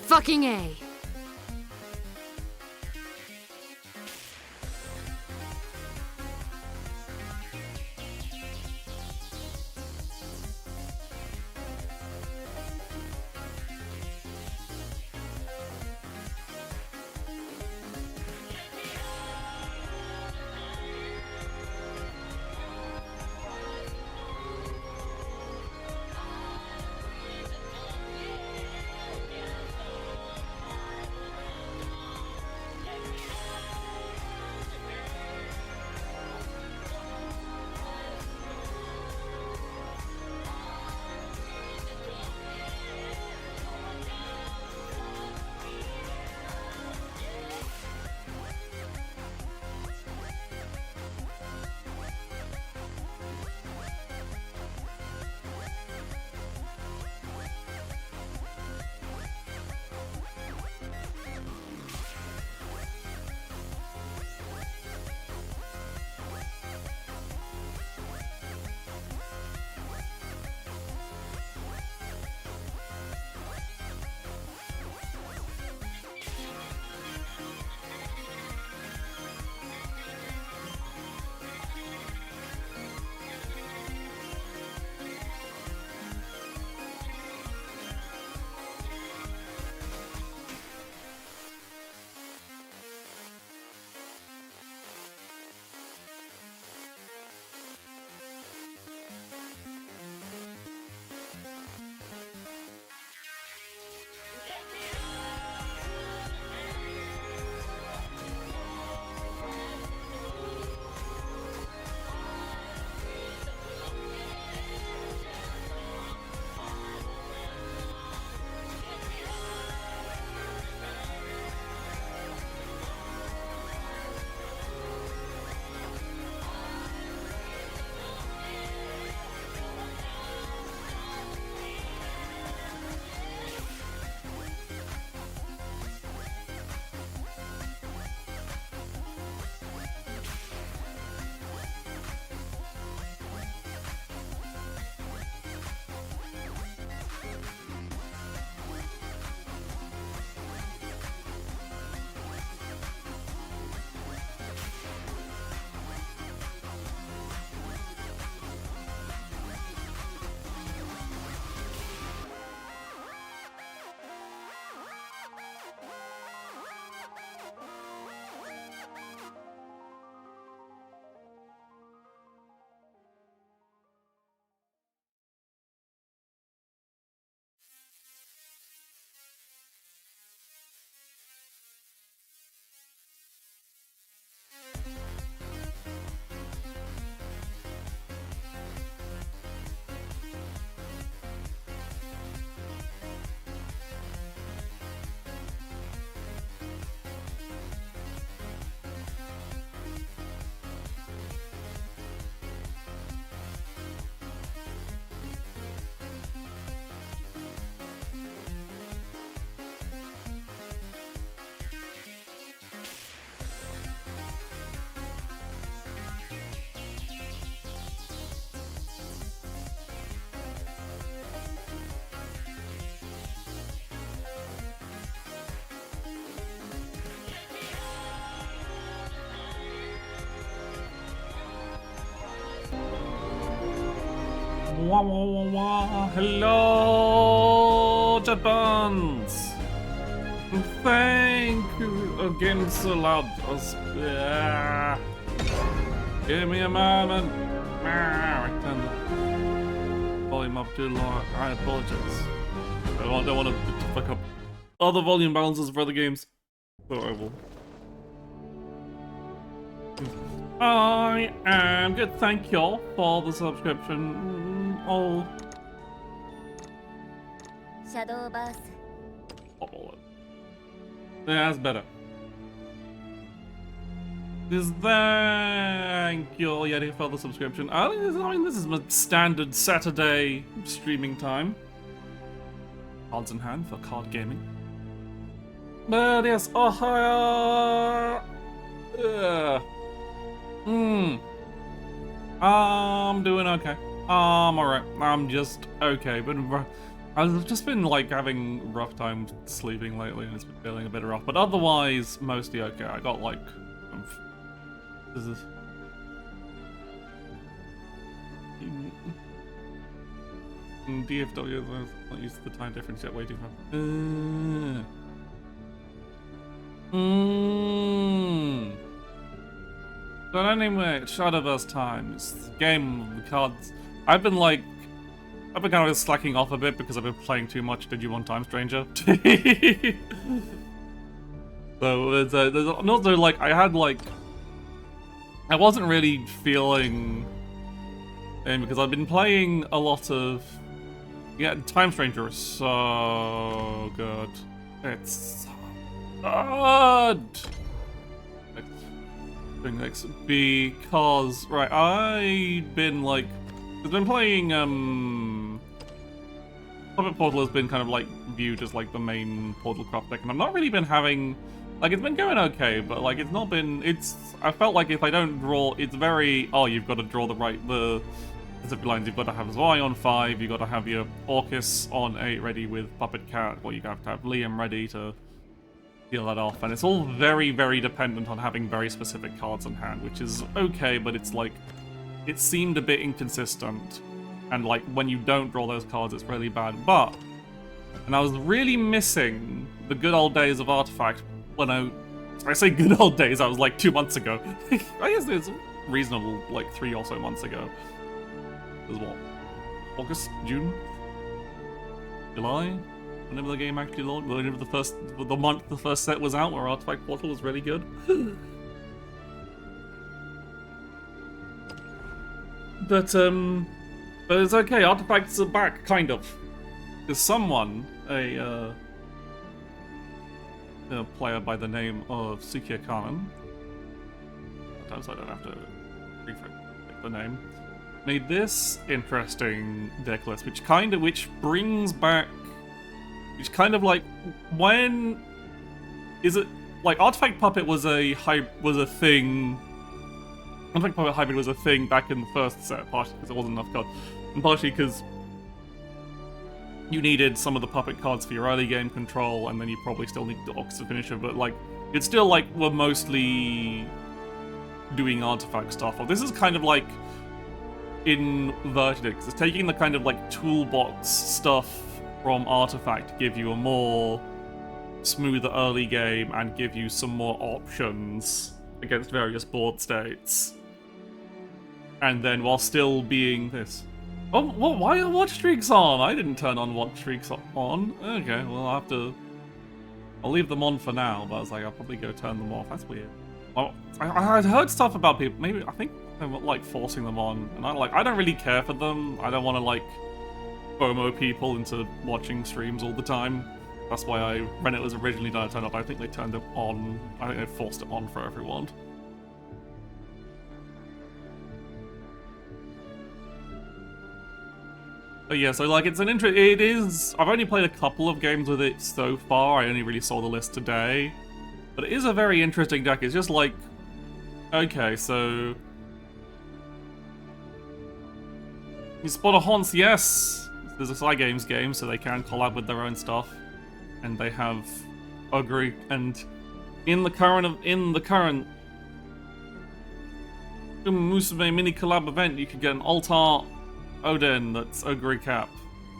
fucking A. Wah, wah, wah, wah. Hello, chat buns. Thank you. Again, so loud. Give me a moment. I turned the volume up too low. I apologize. I don't want to fuck up other volume balances for other games. So I will. I am good. Thank y'all for the subscription. Oh. Shadowverse. Oh. Yeah, that's better. Thank you, Yeti, for the subscription. I mean, this is my standard Saturday streaming time. Cards in hand for card gaming. But yes, I'm doing okay. I'm alright. I'm just okay. But I've just been like having rough time sleeping lately, and it's been feeling a bit rough. But otherwise, mostly okay. I got like, this is. DFW, I'm not used to the time difference yet. Way too fast. But anyway, Shadowverse times. Game of the cards. I've been kind of slacking off a bit because I've been playing too much Digimon Time Stranger. So there's also like I wasn't really feeling because I've been playing a lot of Time Stranger is so good. It's so good. Next because I've been playing Puppet Portal has been kind of like viewed as like the main Portal craft deck, and I've not really been having it's been going okay, but it's not been I felt like if I don't draw, it's very you've got to draw the zip lines, you've got to have Zwei on 5, you've got to have your Orcus on 8 ready with Puppet Cat, or you have to have Liam ready to deal that off, and it's all very, very dependent on having very specific cards in hand, which is okay, but it's it seemed a bit inconsistent, and when you don't draw those cards, it's really bad. And I was really missing the good old days of Artifact when I say good old days, I was 2 months ago. I guess it's reasonable, 3 or so months ago. It was what? August? June? July? Whenever the game actually launched, whenever the month the first set was out, where Artifact Portal was really good. But it's okay. Artifacts are back, kind of. There's someone, a player by the name of Sukiya Kamen. Sometimes I don't have to refresh the name. Made this interesting deck list, which brings back. Which when is it Artifact Puppet was a thing. Artifact Puppet Hybrid was a thing back in the first set, partially because there wasn't enough cards, and partially because you needed some of the puppet cards for your early game control, and then you probably still need the Orcus to finish it. But it's still we're mostly doing artifact stuff. Or this is kind of inverted, because it's taking the kind of toolbox stuff from Artifact to give you a more smoother early game and give you some more options against various board states. And then while still being this. Oh, why are watch streaks on? I didn't turn on watch streaks on. Okay, well I'll leave them on for now, but I was I'll probably go turn them off. That's weird. Well, I'd heard stuff about people, maybe, I think they're forcing them on, and I don't really care for them. I don't want to FOMO people into watching streams all the time. That's why when it was originally done, I turned up. I think they turned it on. I think they forced it on for everyone. But yeah, so it's an it is. I've only played a couple of games with it so far. I only really saw the list today, but it is a very interesting deck. It's just okay, so you spot a Haunts, yes. There's a Cygames game, so they can collab with their own stuff, and they have Ogre. And in the current Musume mini collab event, you can get an Altar Odin that's Ogre Cap.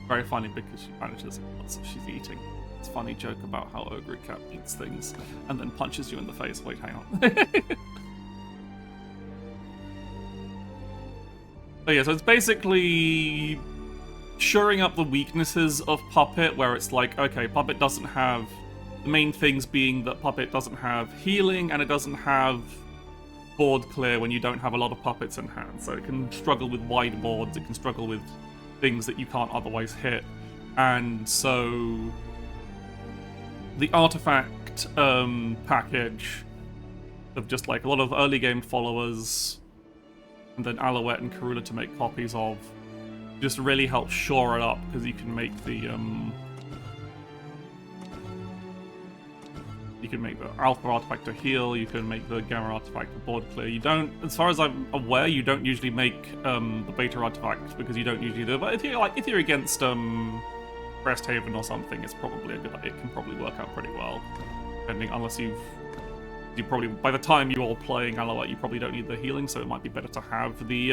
Very funny because she manages lots of she's eating. It's a funny joke about how Ogre Cap eats things and then punches you in the face. Wait, hang on. But yeah, so it's basically shoring up the weaknesses of Puppet, where it's okay, Puppet doesn't have the main things being that Puppet doesn't have healing and it doesn't have board clear when you don't have a lot of puppets in hand, so it can struggle with wide boards, it can struggle with things that you can't otherwise hit. And so the artifact package of just a lot of early game followers and then Alouette and Karula to make copies of just really helps shore it up, because you can make the you can make the Alpha artifact to heal, you can make the Gamma artifact to board clear. You don't, as far as I'm aware, you don't usually make the Beta artifact, because you don't usually do it. But if you're against Cresthaven or something, it's probably a good. It can probably work out pretty well, depending. Unless you probably by the time you're all playing Alouette, you probably don't need the healing, so it might be better to have the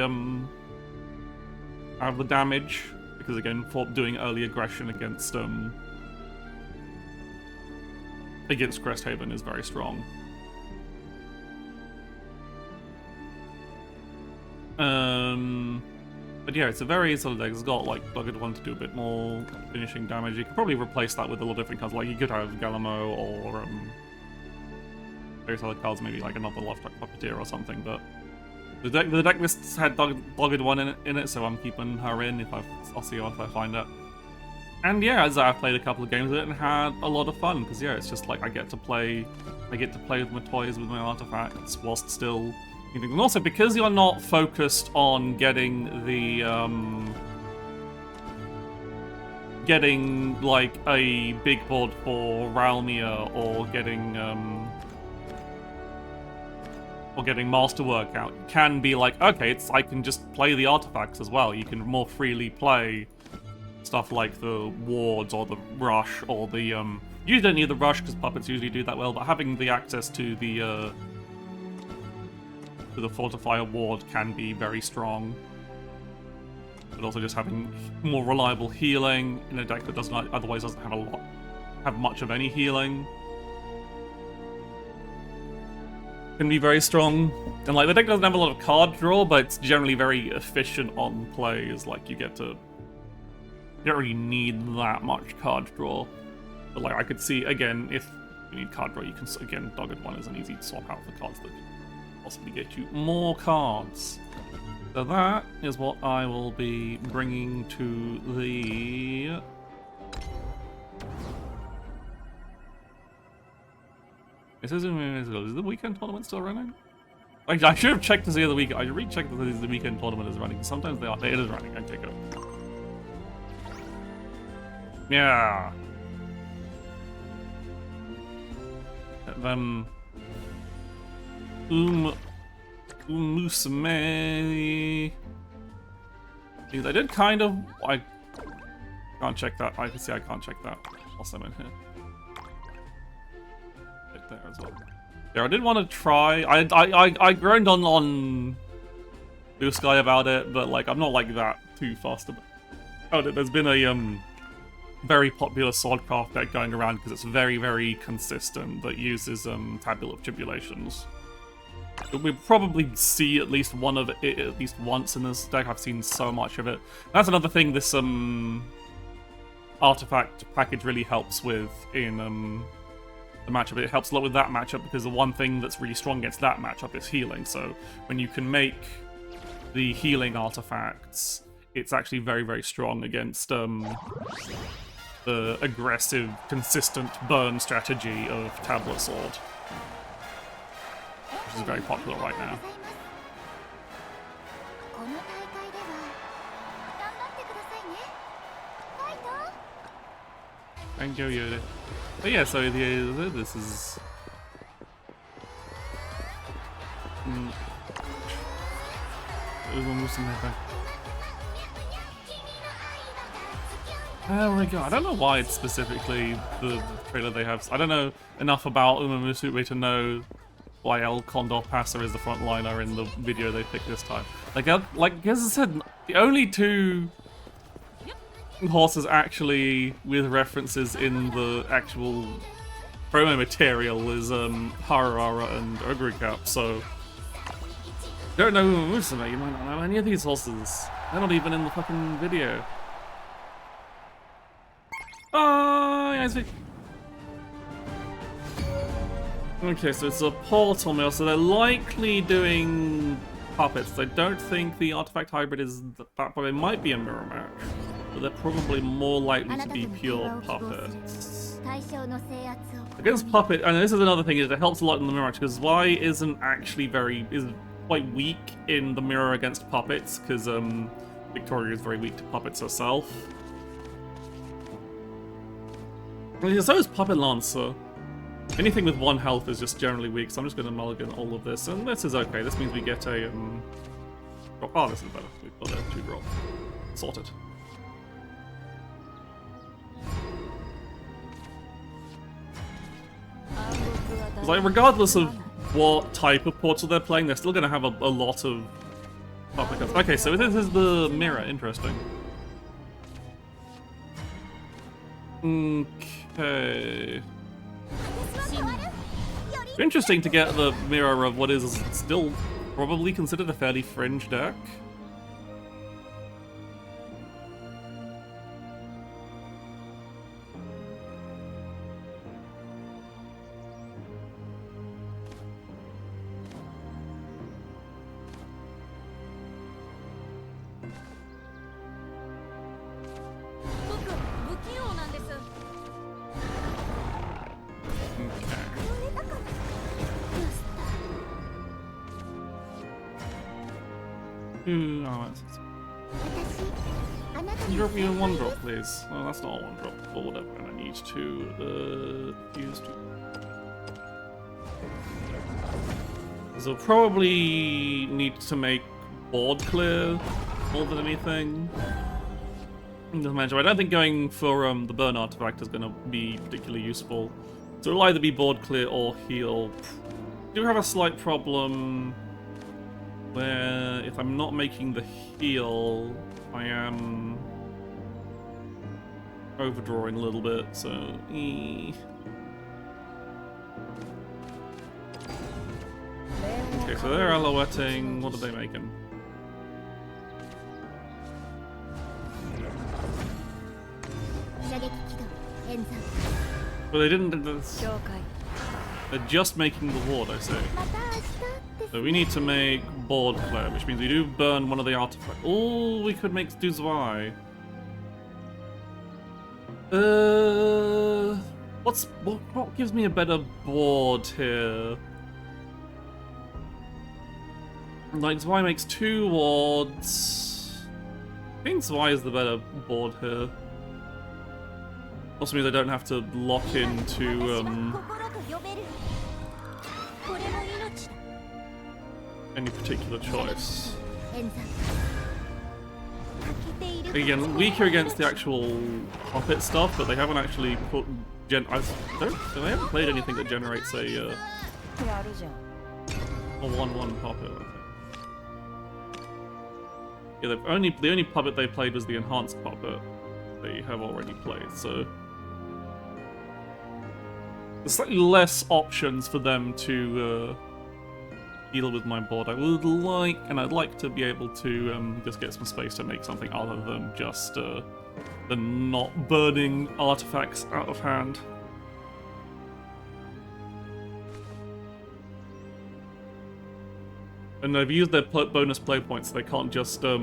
damage, because again, for doing early aggression against Cresthaven is very strong. But yeah, it's a very solid deck. It's got like Dogged One to do a bit more finishing damage. You could probably replace that with a lot of different cards. Like you could have Galamo or various other cards, maybe like another Lovestruck Puppeteer or something. But the deck list had Dogged One in it, so I'm keeping her in. I'll see if I find it. And yeah, as I've played a couple of games with it and had a lot of fun, because yeah, it's just like I get to play with my toys, with my artifacts, whilst still. And also, because you're not focused on getting like a big board for Ralmir or getting Masterwork out, you can be like, okay, I can just play the artifacts as well. You can more freely play stuff like the wards or the rush or the you don't need the rush because puppets usually do that well, but having the access to the Fortifier ward can be very strong. But also just having more reliable healing in a deck that otherwise doesn't have much of any healing can be very strong. And like the deck doesn't have a lot of card draw, but it's generally very efficient on plays. Like you don't really need that much card draw. But like I could see again, if you need card draw, you can again Dogged One is an easy swap out for cards that possibly get you more cards. So that is what I will be bringing to the... Is the weekend tournament still running? I should have checked to see the weekend. I should recheck that the weekend tournament is running. Sometimes it is running. Okay, go. Yeah. Musume. I did kind of. I can't check that. I can see I can't check that. Also in here. Check there as well. Yeah, I did want to try. I groaned on Blue Sky about it, but like I'm not like that too fast about it. There's been a very popular Swordcraft deck going around because it's very, very consistent that uses Tabular Tribulations. We'll probably see at least one of it at least once in this deck. I've seen so much of it. That's another thing this artifact package really helps with in the matchup. It helps a lot with that matchup because the one thing that's really strong against that matchup is healing. So when you can make the healing artifacts, it's actually very, very strong against the aggressive, consistent burn strategy of Tablet Sword, which is very popular right now. Thank you, Yoda. But yeah, so this is... Oh my god, I don't know why it's specifically the trailer they have. I don't know enough about Uma Musume to know why El Condor Pasa is the frontliner in the video they picked this time. Like as I said, the only two horses actually with references in the actual promo material is Harara and Ogricap, so if you don't know Uma Musume, you might not know any of these horses. They're not even in the fucking video. Oh, yeah, okay, so it's a portal mill, so they're likely doing puppets. I don't think the artifact hybrid is that, but it might be a mirror match. But they're probably more likely to be pure puppets. Against puppet, and this is another thing, is it helps a lot in the mirror match, because Y is quite weak in the mirror against puppets, because Victoria is very weak to puppets herself. So is Puppet Lancer. Anything with 1 health is just generally weak, so I'm just going to mulligan all of this, and this is okay. This means we get a oh, this is better. We've got a 2-drop. Sorted. like, regardless of what type of portal they're playing, they're still going to have a lot of applicants. Okay, so this is the mirror. Interesting. Okay. Interesting to get the mirror of what is still probably considered a fairly fringe deck. Drop me in one drop, please. Oh, that's not a one drop, or whatever. And I need to use two. So I'll probably need to make board clear more than anything. I don't think going for the burn artifact is going to be particularly useful. So it'll either be board clear or heal. I do have a slight problem where if I'm not making the heal, I am overdrawing a little bit, so Okay, so they're alouetting. What are they making? Well, they didn't. They're just making the ward, I say. So we need to make board clear, which means we do burn one of the artifacts. Oh, we could make do Zwei. What gives me a better board here? Like, Zwei makes 2 wards. I think Zwei is the better board here. Also means I don't have to lock into any particular choice. Again, weaker against the actual puppet stuff, but they haven't actually put they haven't played anything that generates a 1/1 puppet, I think. Yeah, the only puppet they played was the enhanced puppet they have already played, so there's slightly less options for them to deal with my board. I would like, and I'd like to be able to just get some space to make something other than just the not burning artifacts out of hand. And I've used their bonus play points, so they can't just they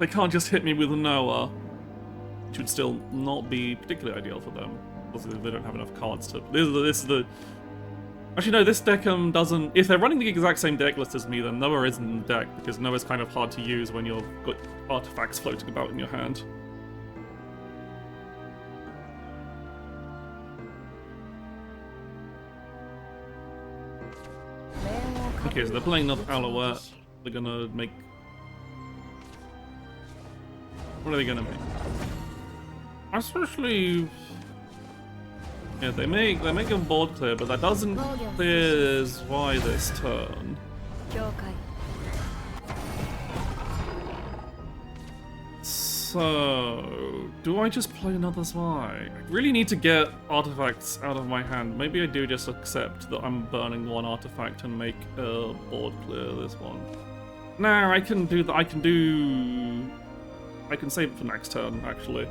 can't just hit me with a Noah, which would still not be particularly ideal for them. Also, they don't have enough cards to. This is the. Actually, no. This deck doesn't. If they're running the exact same deck list as me, then Noah isn't in the deck because Noah's kind of hard to use when you've got artifacts floating about in your hand. Okay, so they're playing another Alouette. They're gonna make. What are they gonna make? Especially. Yeah, they make a board clear, but that doesn't clear Zwei this turn. So, do I just play another Zwei? I really need to get artifacts out of my hand. Maybe I do just accept that I'm burning one artifact and make a board clear this one. Nah, I can do that. I can save it for next turn, actually.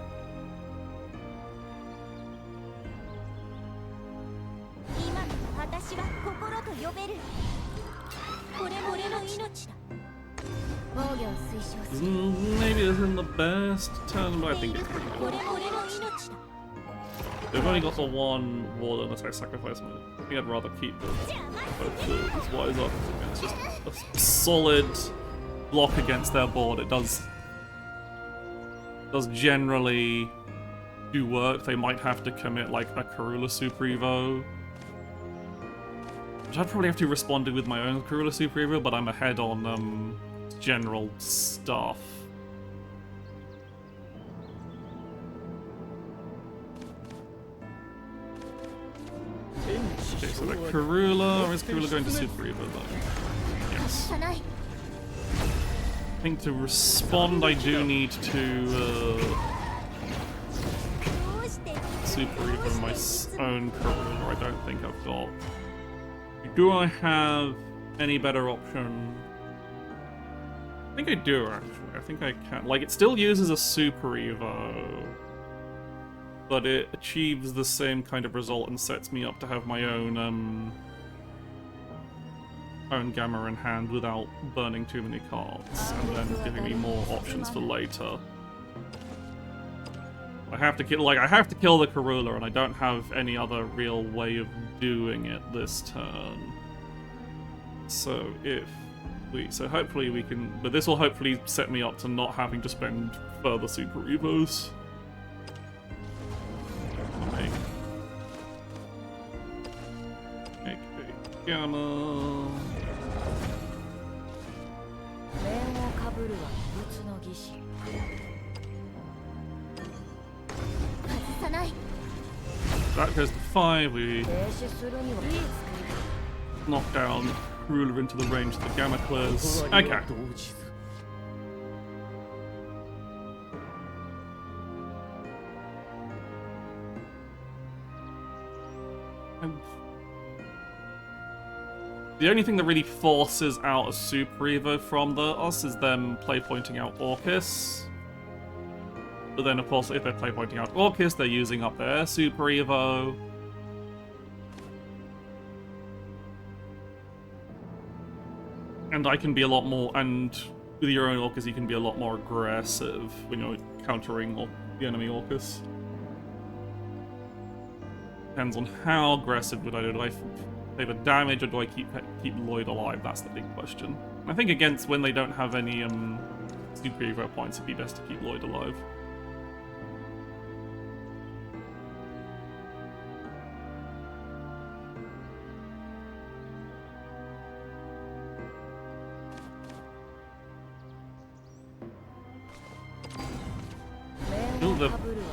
Maybe this isn't the best turn, but I think it's pretty good. They've only got the one ward unless I sacrifice my. I think I'd rather keep both the Zweis up. It's just a solid block against their board. It does generally do work. They might have to commit like a Karula Super Evo, which I'd probably have to respond to with my own Karula Super Evo, but I'm ahead on general stuff. Karula, or is Karula going to Super Evo though? Yes. I think to respond I do need to Super Evo my own Karula. I don't think I've got. Do I have any better option? I think I do, actually. I think I can. Like, it still uses a Super Evo, but it achieves the same kind of result and sets me up to have my own Gamma in hand without burning too many cards, and then giving me more options for later. I have to kill the Karula, and I don't have any other real way of doing it this turn. So so hopefully we can, but this will hopefully set me up to not having to spend further Super Evos. Make a Gamma. That goes to 5, we knock down Ruler into the range that the Gamma clears. Okay. The only thing that really forces out a Super Evo from us is them play pointing out Orcus. But then, of course, if they're play pointing out Orcus, they're using up their Super Evo. And I can be a lot more, and with your own Orcus, you can be a lot more aggressive when you're countering the enemy Orcus. Depends on how aggressive would I do. Do I favor damage, or do I keep Lloyd alive? That's the big question. I think against when they don't have any Super Evo points, it'd be best to keep Lloyd alive.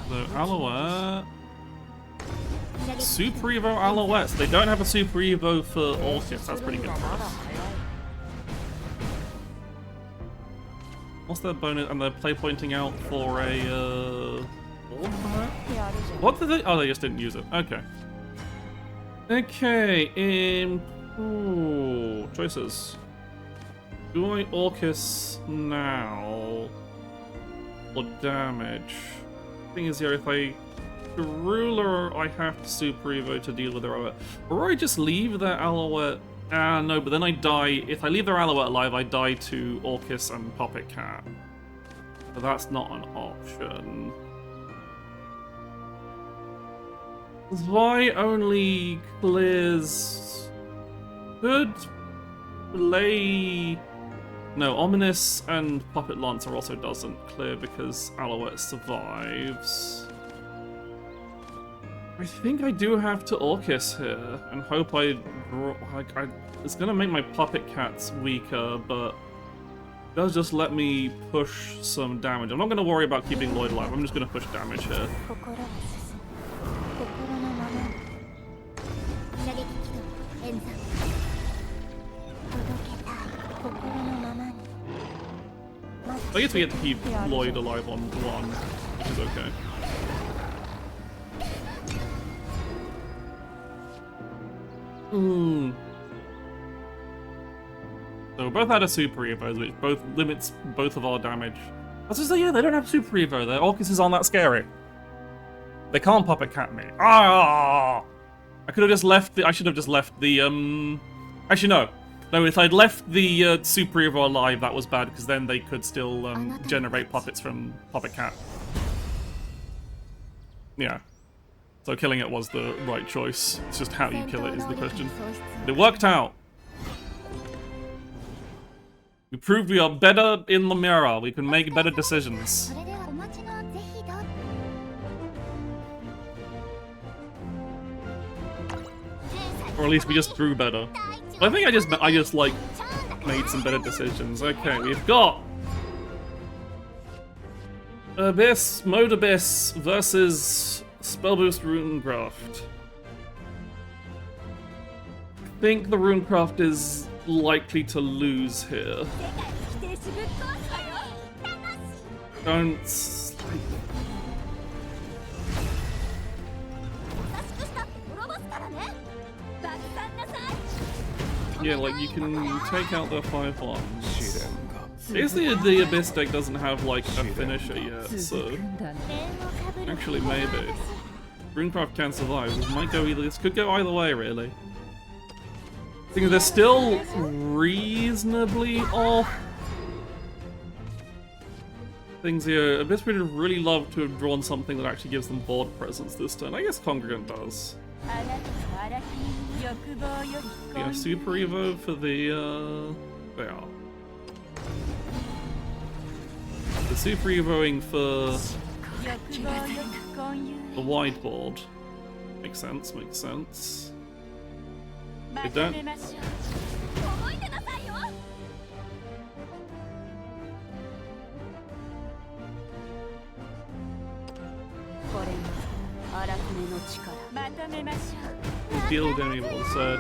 The Alouette. Super Evo Alouettes. They don't have a Super Evo for Orcus. That's pretty good for us. What's their bonus? And they're play pointing out for a. What did they? Oh, they just didn't use it. Okay. Okay. Ooh, choices. Do I Orcus now? Or damage? Thing is here, if I Ruler, I have to Super Evo to deal with their Alouette. Or I just leave their Alouette. No, but then I die. If I leave their Alouette alive, I die to Orcus and Puppet Cat. So that's not an option. Why only clears. Could play. No, Ominous and Puppet Lancer also doesn't clear because Alouette survives. I think I do have to Orcus here and hope it's gonna make my Puppet Cats weaker, but it does just let me push some damage. I'm not gonna worry about keeping Lloyd alive, I'm just gonna push damage here. I guess we get to keep Lloyd alive on 1, which is okay. So we both had a Super Evo, which both limits both of our damage. I was just like, yeah, they don't have Super Evo. Their Orcuses aren't that scary. They can't Puppet Cat me. Ah! I could have just left the. I should have just left the. Actually, no. No, if I'd left the Super Evo alive, that was bad, because then they could still generate puppets from Puppet Cat. Yeah. So killing it was the right choice. It's just how you kill it is the question. But it worked out. We proved we are better in the mirror. We can make better decisions. Or at least we just drew better. I think I just like made some better decisions. Okay, we've got Mode Abyss versus Spellboost Runegraft. think the Runecraft is likely to lose here. Don't... Yeah, like, you can take out their 5/1s. Basically, the Abyss deck doesn't have, like, a finisher yet, so... Actually, maybe. Runecraft can survive. This might go either... This could go either way, really. I think they're still reasonably off. Things here. Abyss would have really loved to have drawn something that actually gives them board presence this turn. I guess Congregant does. Yeah, Super Evo for the, they are. The Super Evoing for the whiteboard. Makes sense, makes sense. They don't... Deal damage. So,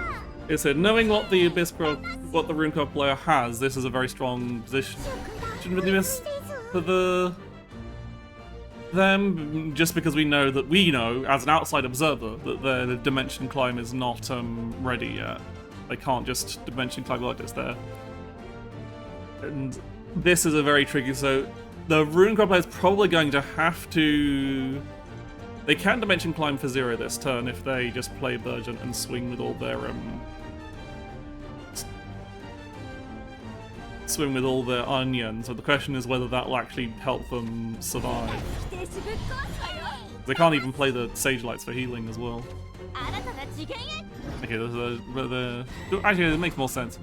it said, knowing what the what the Runecraft player has, this is a very strong position for the Abyss, for them, just because we know as an outside observer that the Dimension Climb is not ready yet. They can't just Dimension Climb like this there. And this is a very tricky. So the Runecraft player is probably going to have to. They can Dimension Climb for 0 this turn if they just play Burgeon and swing with all their onions. So the question is whether that will actually help them survive. They can't even play the Sage Lights for healing as well. Okay, actually it makes more sense.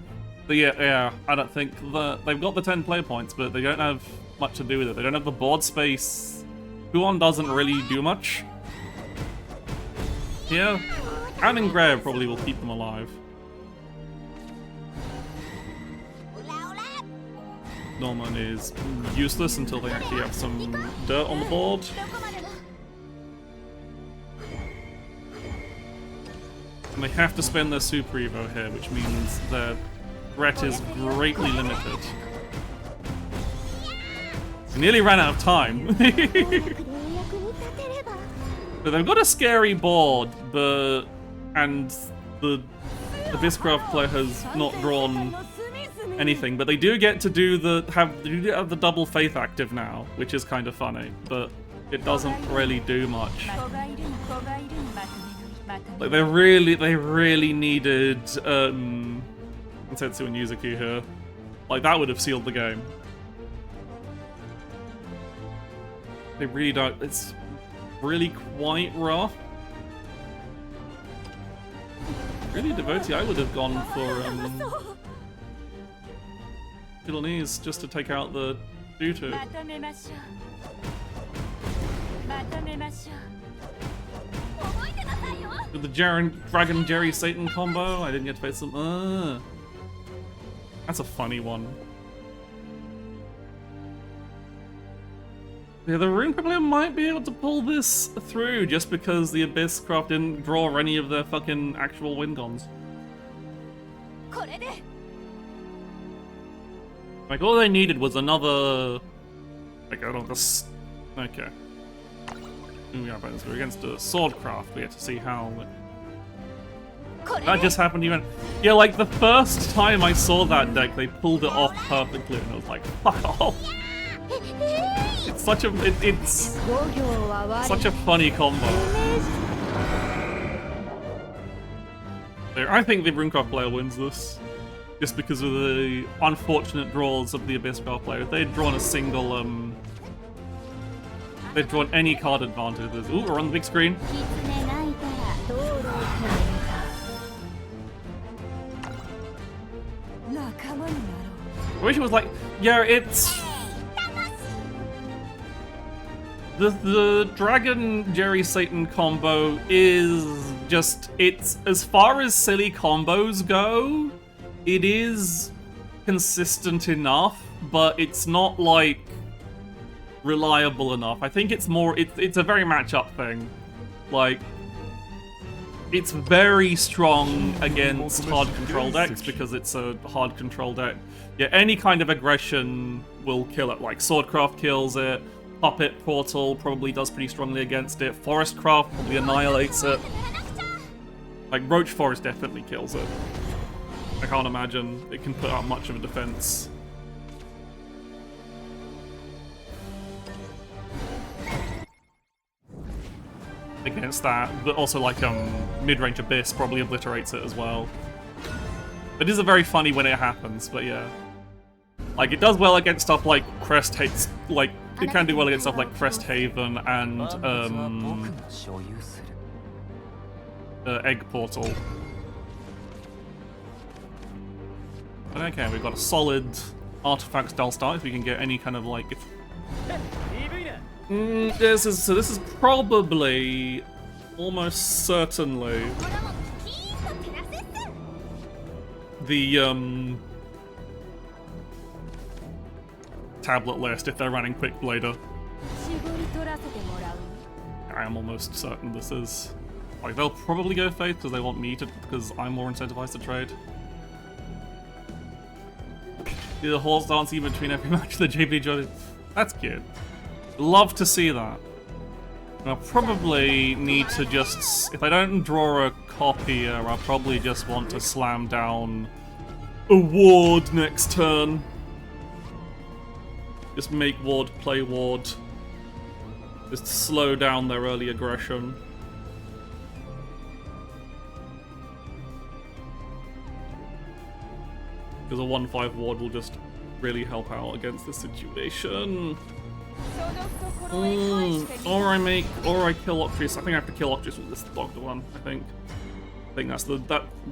But yeah, I don't think that they've got the 10 player points, but they don't have much to do with it. They don't have the board space. Huon doesn't really do much. Yeah, and Engrave probably will keep them alive. Norman is useless until they actually have some dirt on the board. And they have to spend their Super Evo here, which means their threat is greatly limited. They nearly ran out of time. But they've got a scary board, and the Abysscraft player has not drawn anything, but they do get to do have the double faith active now, which is kind of funny, but it doesn't really do much. Like they really needed Sensu and Yuzuki here. Like that would have sealed the game. They really don't. It's really quite rough. Really, Devotee, I would have gone for Villainese just to take out the Dutu. With the Dragon Jerry Satan combo, I didn't get to face them. That's a funny one. Yeah, the Runecraft player might be able to pull this through just because the Abysscraft didn't draw any of their fucking actual Wingons. Like, all they needed was another... Like, I don't know, okay. Yeah, but we're against a Swordcraft. We have to see how... That just happened even... Yeah, like, the first time I saw that deck, they pulled it off perfectly, and I was like, fuck off. It's such a... It's such a funny combo. I think the Runecraft player wins this. Just because of the unfortunate draws of the Abysscraft player. If they had drawn a single, they'd drawn any card advantages. Ooh, we're on the big screen. I wish it was like, yeah, it's... The Dragon Jerry Satan combo is just, it's, as far as silly combos go, it is consistent enough, but it's not, like, reliable enough. I think it's more, it's a very match-up thing. Like, it's very strong against hard control decks because it's a hard control deck. Yeah, any kind of aggression will kill it. Like Swordcraft kills it, Puppet Portal probably does pretty strongly against it, Forestcraft probably annihilates it. Like Roach Forest definitely kills it. I can't imagine it can put up much of a defense. Against that, but also like mid-range Abyss probably obliterates it as well. It is a very funny when it happens, but yeah. Like it does well against stuff like Crest Haven, like it can do well against stuff like Crest Haven and Egg Portal. But okay, we've got a solid artifact style start if we can get any kind of like. This is probably, almost certainly, the tablet list if they're running Quick Blader. I am almost certain this is. Like, they'll probably go Faith because they want me to, because I'm more incentivized to trade. Do the horse dancing between every match of the JP. That's cute. Love to see that. I'll probably need to just, if I don't draw a copy, I'll probably just want to slam down a ward next turn. Just make ward play ward. Just slow down their early aggression. Because a 1/5 ward will just really help out against this situation. Or I kill Octrius. I think I have to kill Octrius with this Doctor one. I think that's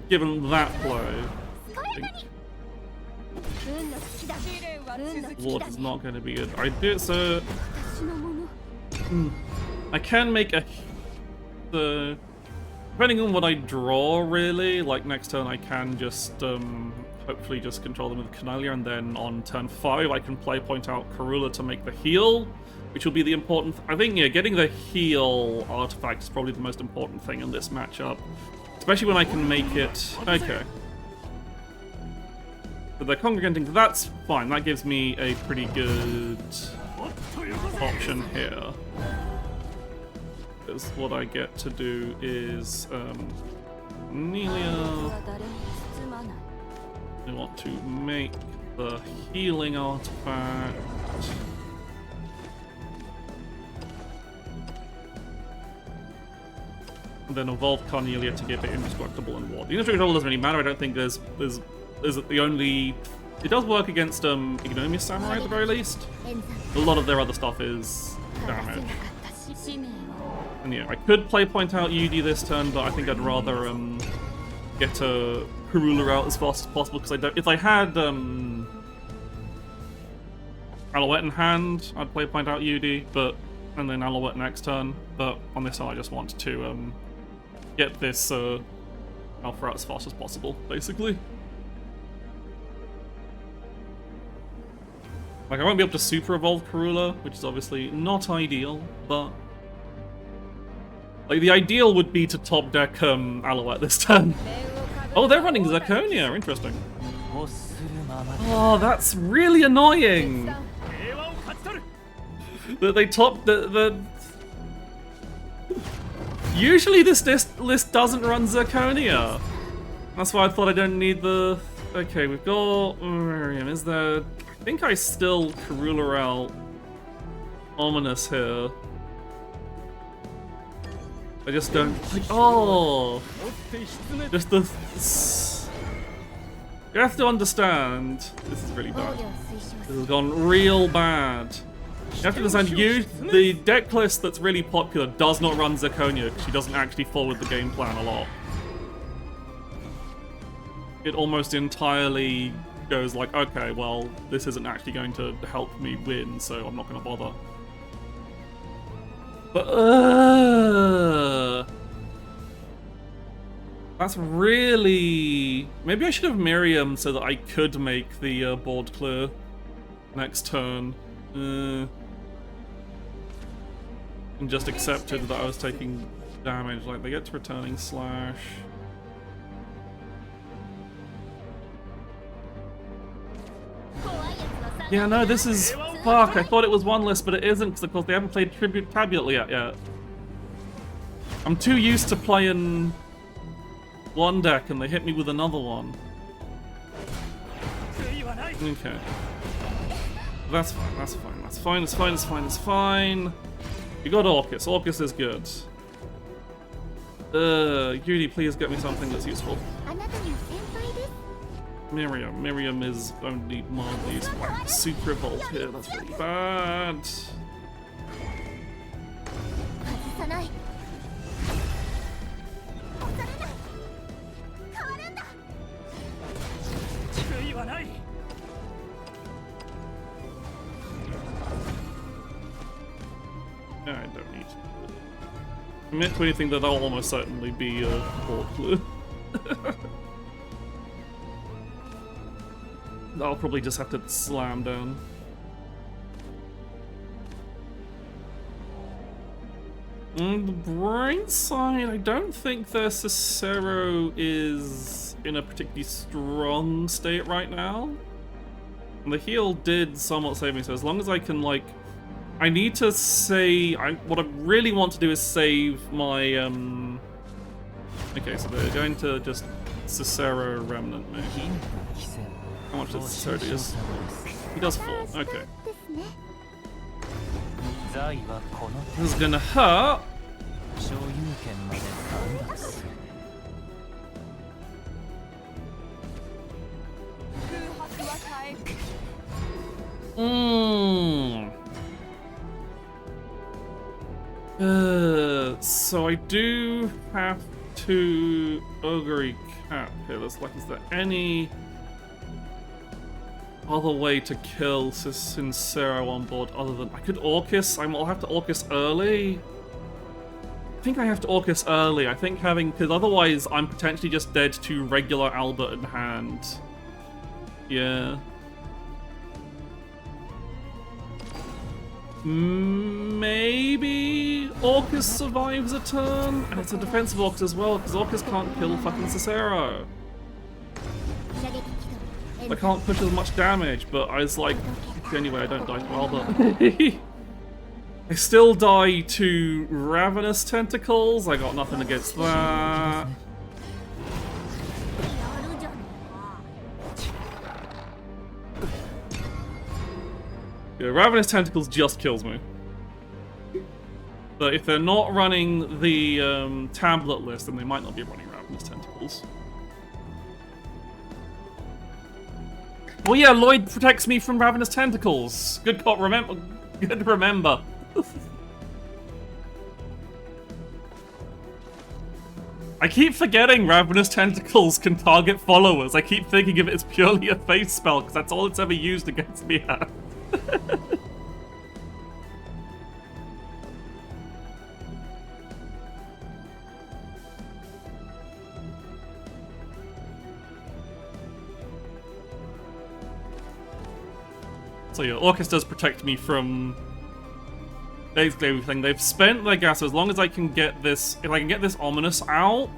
given that play. Ward is not going to be good. I do so. I can make a. Depending on what I draw, really, like next turn, I can just hopefully just control them with Canalia, and then on turn 5 I can play point out Karula to make the heal, which will be the important. I think getting the heal artifact is probably the most important thing in this matchup, especially when I can make it. Okay. But they're congregating. That's fine. That gives me a pretty good option here. Because what I get to do is Nelia. I want to make the healing artifact. And then evolve Carnelia to give it indestructible and ward. The indestructible doesn't really matter. I don't think there's the only. It does work against Ignomius Samurai at the very least. A lot of their other stuff is damage. And yeah, I could play point out UD this turn, but I think I'd rather get a Karula out as fast as possible, because I don't. If I had Alouette in hand, I'd play point out UD, and then Alouette next turn. But on this one, I just want to get this Alpha out as fast as possible, basically. Like, I won't be able to super evolve Karula, which is obviously not ideal, but like the ideal would be to top deck Alouette this turn. Oh, they're running Zirconia. Interesting. Oh, that's really annoying. That they top the. Usually this list doesn't run Zirconia. That's why I thought I don't need the. Okay, we've got Miriam. Is there? I think I still Karula out Ominous here. I just don't. Like, oh, just the. You have to understand. This is really bad. This has gone real bad. You have to understand. The deck list that's really popular does not run Zirconia because she doesn't actually forward the game plan a lot. It almost entirely goes like, okay, well, this isn't actually going to help me win, so I'm not going to bother. But that's really. Maybe I should have Miriam so that I could make the board clear next turn, and just accepted that I was taking damage. Like, they get to returning slash. Yeah, no, this is... Fuck, I thought it was one list, but it isn't, because of course they haven't played Tribute Tablet yet. I'm too used to playing one deck, and they hit me with another one. Okay. That's fine, that's fine, that's fine, it's fine, it's fine, it's fine. You got Orcus. Orcus is good. Judy, please get me something that's useful. Miriam. Miriam is only mildly useful. Like, Super Evolve here, that's really bad. I don't need to commit to anything that I'll almost certainly be a board clue. I'll probably just have to slam down. On the bright side, I don't think their Cicero is in a particularly strong state right now. And the heal did somewhat save me, so as long as I can, like... I need to say... what I really want to do is save my, Okay, so they're going to just Cicero Remnant me. How much does Cicero do? He does 4, okay. This is gonna hurt. So I do have to Ogre Cap here. Is there any other way to kill Sincero on board other than... I could Orcus. I'll have to Orcus early. I think I have to Orcus early. I think having... Because otherwise I'm potentially just dead to regular Albert in hand. Yeah. Maybe Orcus survives a turn? And it's a defensive Orcus as well, because Orcus can't kill fucking Cicero. I can't push as much damage, but I was like, anyway, I don't die to Albert. I still die to Ravenous Tentacles, I got nothing against that. Yeah, Ravenous Tentacles just kills me. But if they're not running the tablet list, then they might not be running Ravenous Tentacles. Well, yeah, Lloyd protects me from Ravenous Tentacles. Good to remember. I keep forgetting Ravenous Tentacles can target followers. I keep thinking of it as purely a face spell, because that's all it's ever used against me at. So yeah, Orcus does protect me from basically everything. They've spent their gas, so as long as I can get this, if I can get this Ominous out,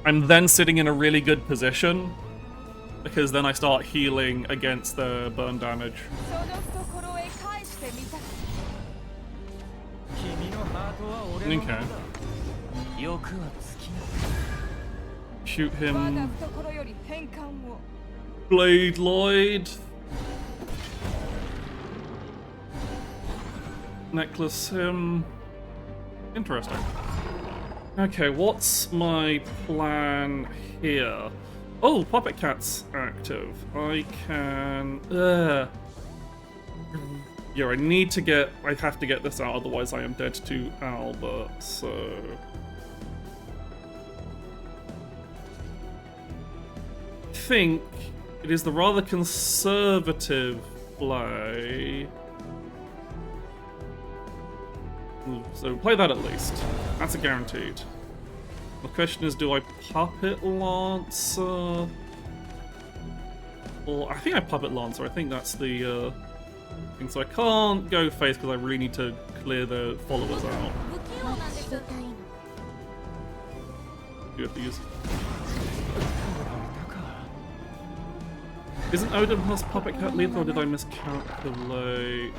I'm then sitting in a really good position, because then I start healing against the burn damage. Okay. Shoot him. Blade Lloyd. Necklace him. Interesting. Okay, what's my plan here? Oh, Puppet Cat's active. I can... Yeah, I need to get... I have to get this out, otherwise I am dead to Albert, so... I think it is the rather conservative play. So play that at least. That's a guaranteed. The question is, do I Puppet Lancer? Or I think I Puppet Lancer. I think that's the thing. So I can't go face because I really need to clear the followers out. You have to use. Isn't Odin plus Puppet Cat lethal, or did I miscalculate?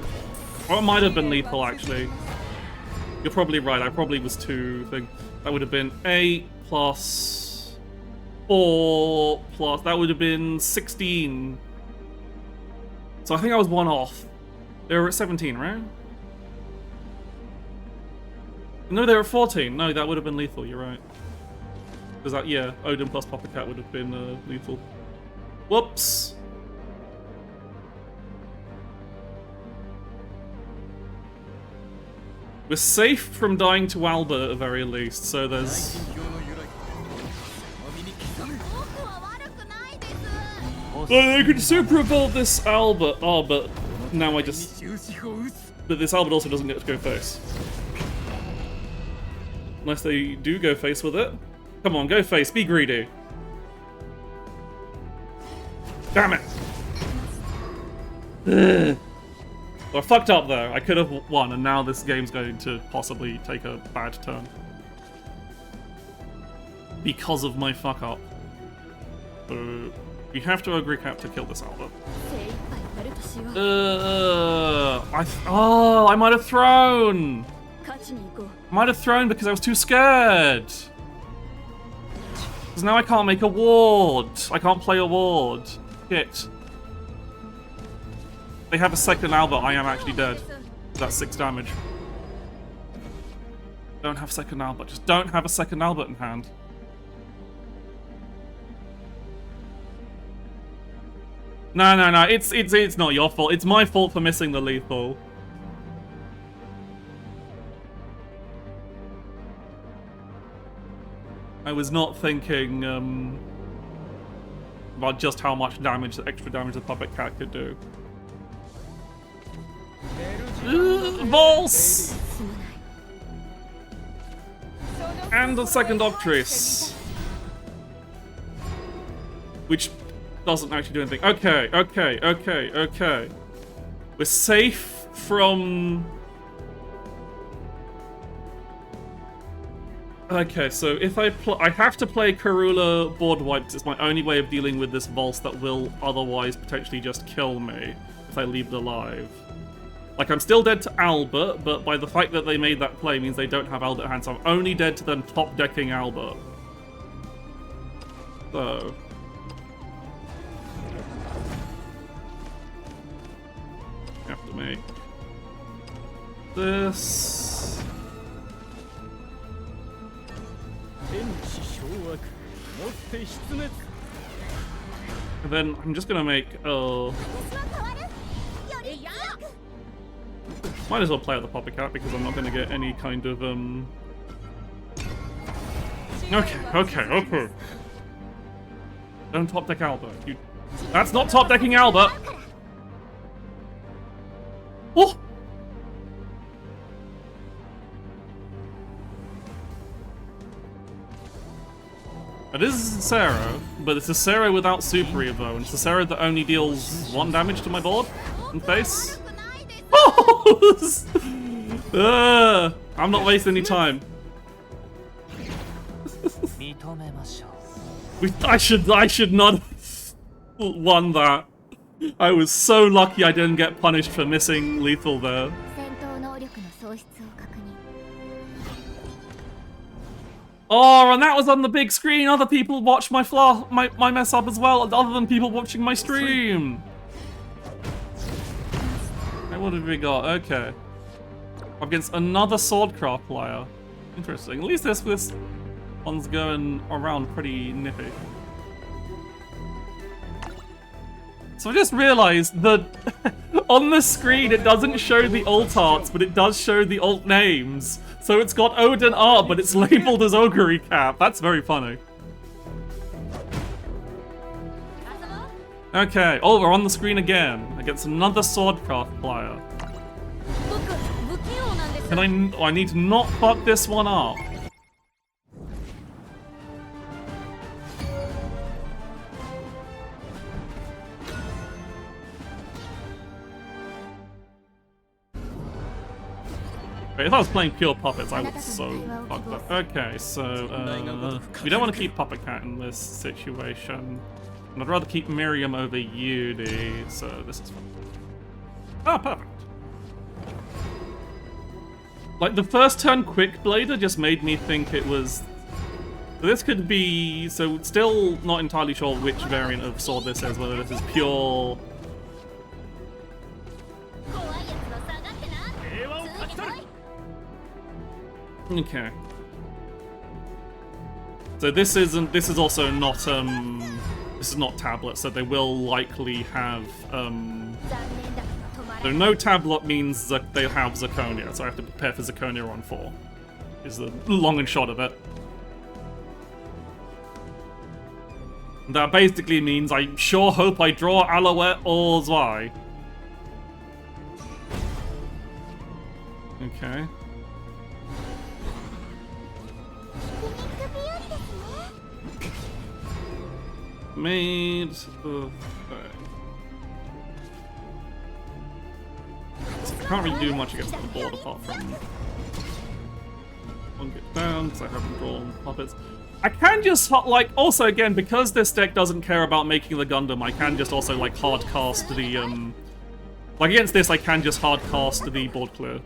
Or it might have been lethal, actually. You're probably right, I probably was too thing. That would have been 8 plus 4 plus... That would have been 16. So I think I was 1 off. They were at 17, right? No, they were at 14. No, that would have been lethal, you're right. Because that, yeah, Odin plus Puppet Cat would have been lethal. Whoops! We're safe from dying to Albert at the very least, so there's... I could super evolve this Albert. Oh, but now I just... But this Albert also doesn't get to go face. Unless they do go face with it. Come on, go face, be greedy. Damn it! Ugh. So I fucked up there. I could have won, and now this game's going to possibly take a bad turn. Because of my fuck up. So we have to agree Cap to kill this Albert. I might have thrown! Might have thrown because I was too scared. Because now I can't make a ward. I can't play a ward. Shit. They have a second Albert, I am actually dead. That's 6 damage. Don't have second Albert. Just don't have a second Albert in hand. No, no, no. It's not your fault. It's my fault for missing the lethal. I was not thinking about just how much damage, extra damage the Puppet Cat could do. Volse! And the second Octris. Which doesn't actually do anything. Okay, okay, okay, okay. We're safe from... Okay, so if I have to play Karula board wipes. It's my only way of dealing with this Volse that will otherwise potentially just kill me if I leave it alive. Like, I'm still dead to Albert, but by the fact that they made that play means they don't have Albert at hand, so I'm only dead to them top-decking Albert. So... have to make... this... And then I'm just gonna make, might as well play out the Puppet Cat because I'm not gonna get any kind of, Okay. Don't top deck Albert. That's not top decking Albert! Oh! It is Sarah, but it's a Sarah without Super Evo, and it's a Sarah that only deals 1 damage to my board and face. Oh! I'm not wasting any time. I should not have won that. I was so lucky I didn't get punished for missing lethal there. Oh, and that was on the big screen. Other people watch my mess up as well, other than people watching my stream. Okay, what have we got? Okay. Against another Swordcraft player. Interesting. At least this one's going around pretty nippy. So I just realized that on the screen it doesn't show the alt arts, but it does show the alt names. So it's got Odin art, but it's labeled as Ogre Cap. That's very funny. Okay, oh, we're on the screen again against another Swordcraft player. And I need to not fuck this one up. Wait, if I was playing pure puppets, I would so fuck that. Okay, so we don't want to keep Puppet Cat in this situation. And I'd rather keep Miriam over Yudi, so this is fun. Oh, perfect. Like, the first turn Quick Blader just made me think it was... This could be... So, still not entirely sure which variant of sword this is, whether this is pure... Okay. So this is also not, this is not tablet, so they will likely have, so no tablet means that they have Zirconia, so I have to prepare for Zirconia on 4, is the long and short of it. That basically means I sure hope I draw Alouette or Zwei. Okay. Made of can't really do much against the board apart from one get down because I haven't drawn puppets. I can just like also again because this deck doesn't care about making the Gundam, I can just also like hard cast the like against this I can just hard cast the board clear.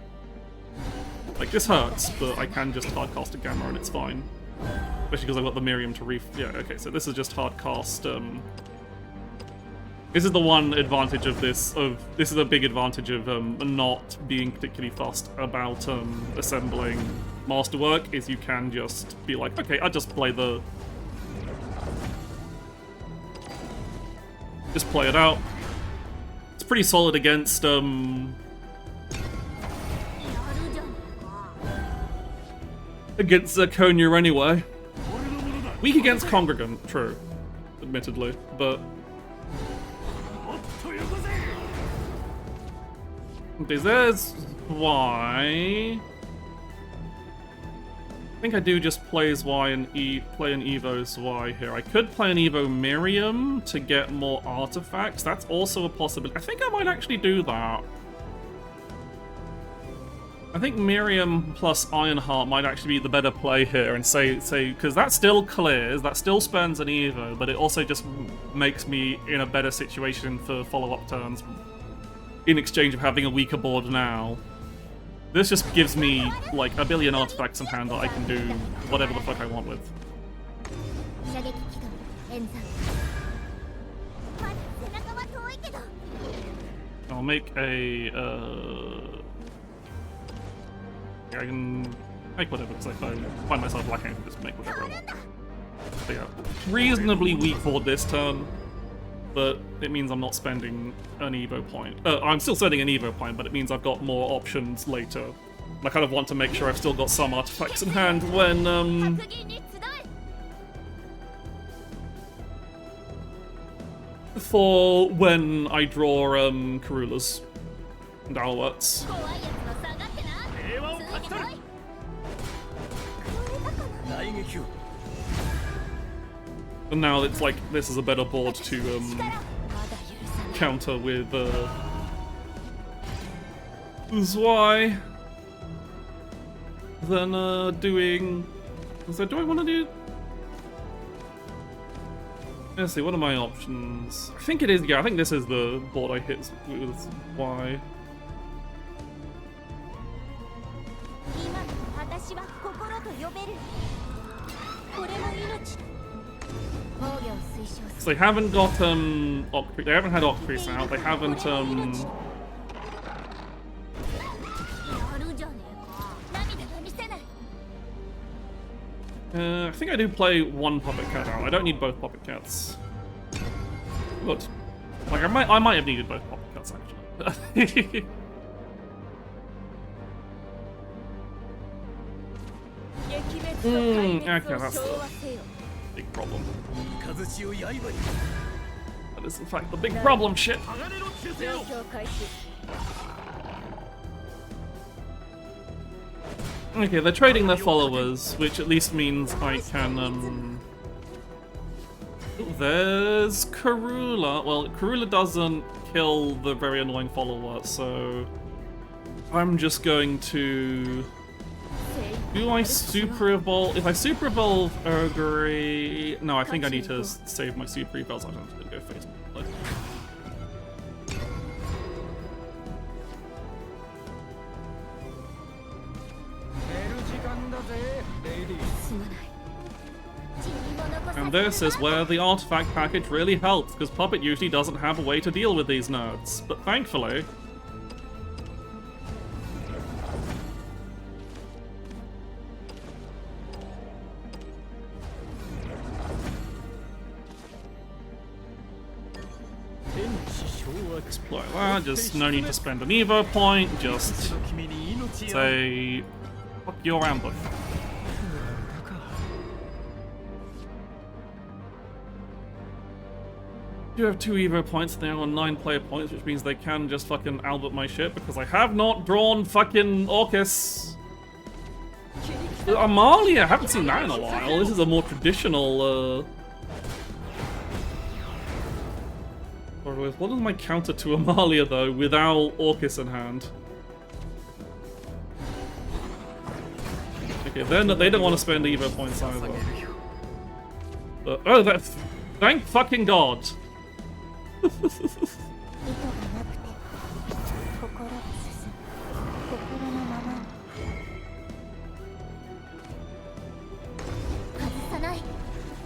Like this hurts, but I can just hard cast a Gamma and it's fine. Especially because I've got the Miriam to yeah, okay, so this is just hard cast, this is the one advantage of this, this is a big advantage of not being particularly fussed about assembling masterwork, is you can just be like, okay, I'll just play just play it out. It's pretty solid against, against Zirconia anyway. Weak against Congregant, true, admittedly, but... Okay, there's why... I think I do just play Zwei and play an Evo Zwei here. I could play an Evo Miriam to get more artifacts, that's also a possibility. I think I might actually do that. I think Miriam plus Ironheart might actually be the better play here, and say because that still clears, that still spends an Evo, but it also just makes me in a better situation for follow-up turns in exchange of having a weaker board now. This just gives me like a billion artifacts in hand that I can do whatever the fuck I want with. I'll make a I can make whatever, because if I find myself lacking, I can just make whatever I want. So yeah, reasonably weak board this turn, but it means I'm not spending an Evo point. I'm still spending an Evo point, but it means I've got more options later. I kind of want to make sure I've still got some artifacts in hand when, for when I draw, Karulas and Alouettes. And now it's like this is a better board to counter with Zwei than doing. So do I want to do? Let's see. What are my options? I think it is. Yeah, I think this is the board I hit with Zwei. So they haven't got they haven't had Octopus out. They haven't I think I do play one Puppet Cat out. I don't need both Puppet Cats. But like I might have needed both Puppet Cats actually. Okay, that's the big problem. That is in fact the big problem, shit. Okay, they're trading their followers, which at least means I can, there's Karula. Well, Karula doesn't kill the very annoying follower, so... I'm just going to... Do I super evolve? If I super evolve Ogre... No, I think I need to save my super evolves. I'm just going to go face. And this is where the artifact package really helps, because Puppet usually doesn't have a way to deal with these nerds. But thankfully... Exploit that, just no need to spend an Evo point, just say, fuck your ambush. You have 2 Evo points, they are on 9 player points, which means they can just fucking Albert my shit, because I have not drawn fucking Orcus. Amalia, I haven't seen that in a while. This is a more traditional, What is my counter to Amalia, though, without Orcus in hand? Okay, they don't want to spend Evo points either. But, oh, that's... Thank fucking God!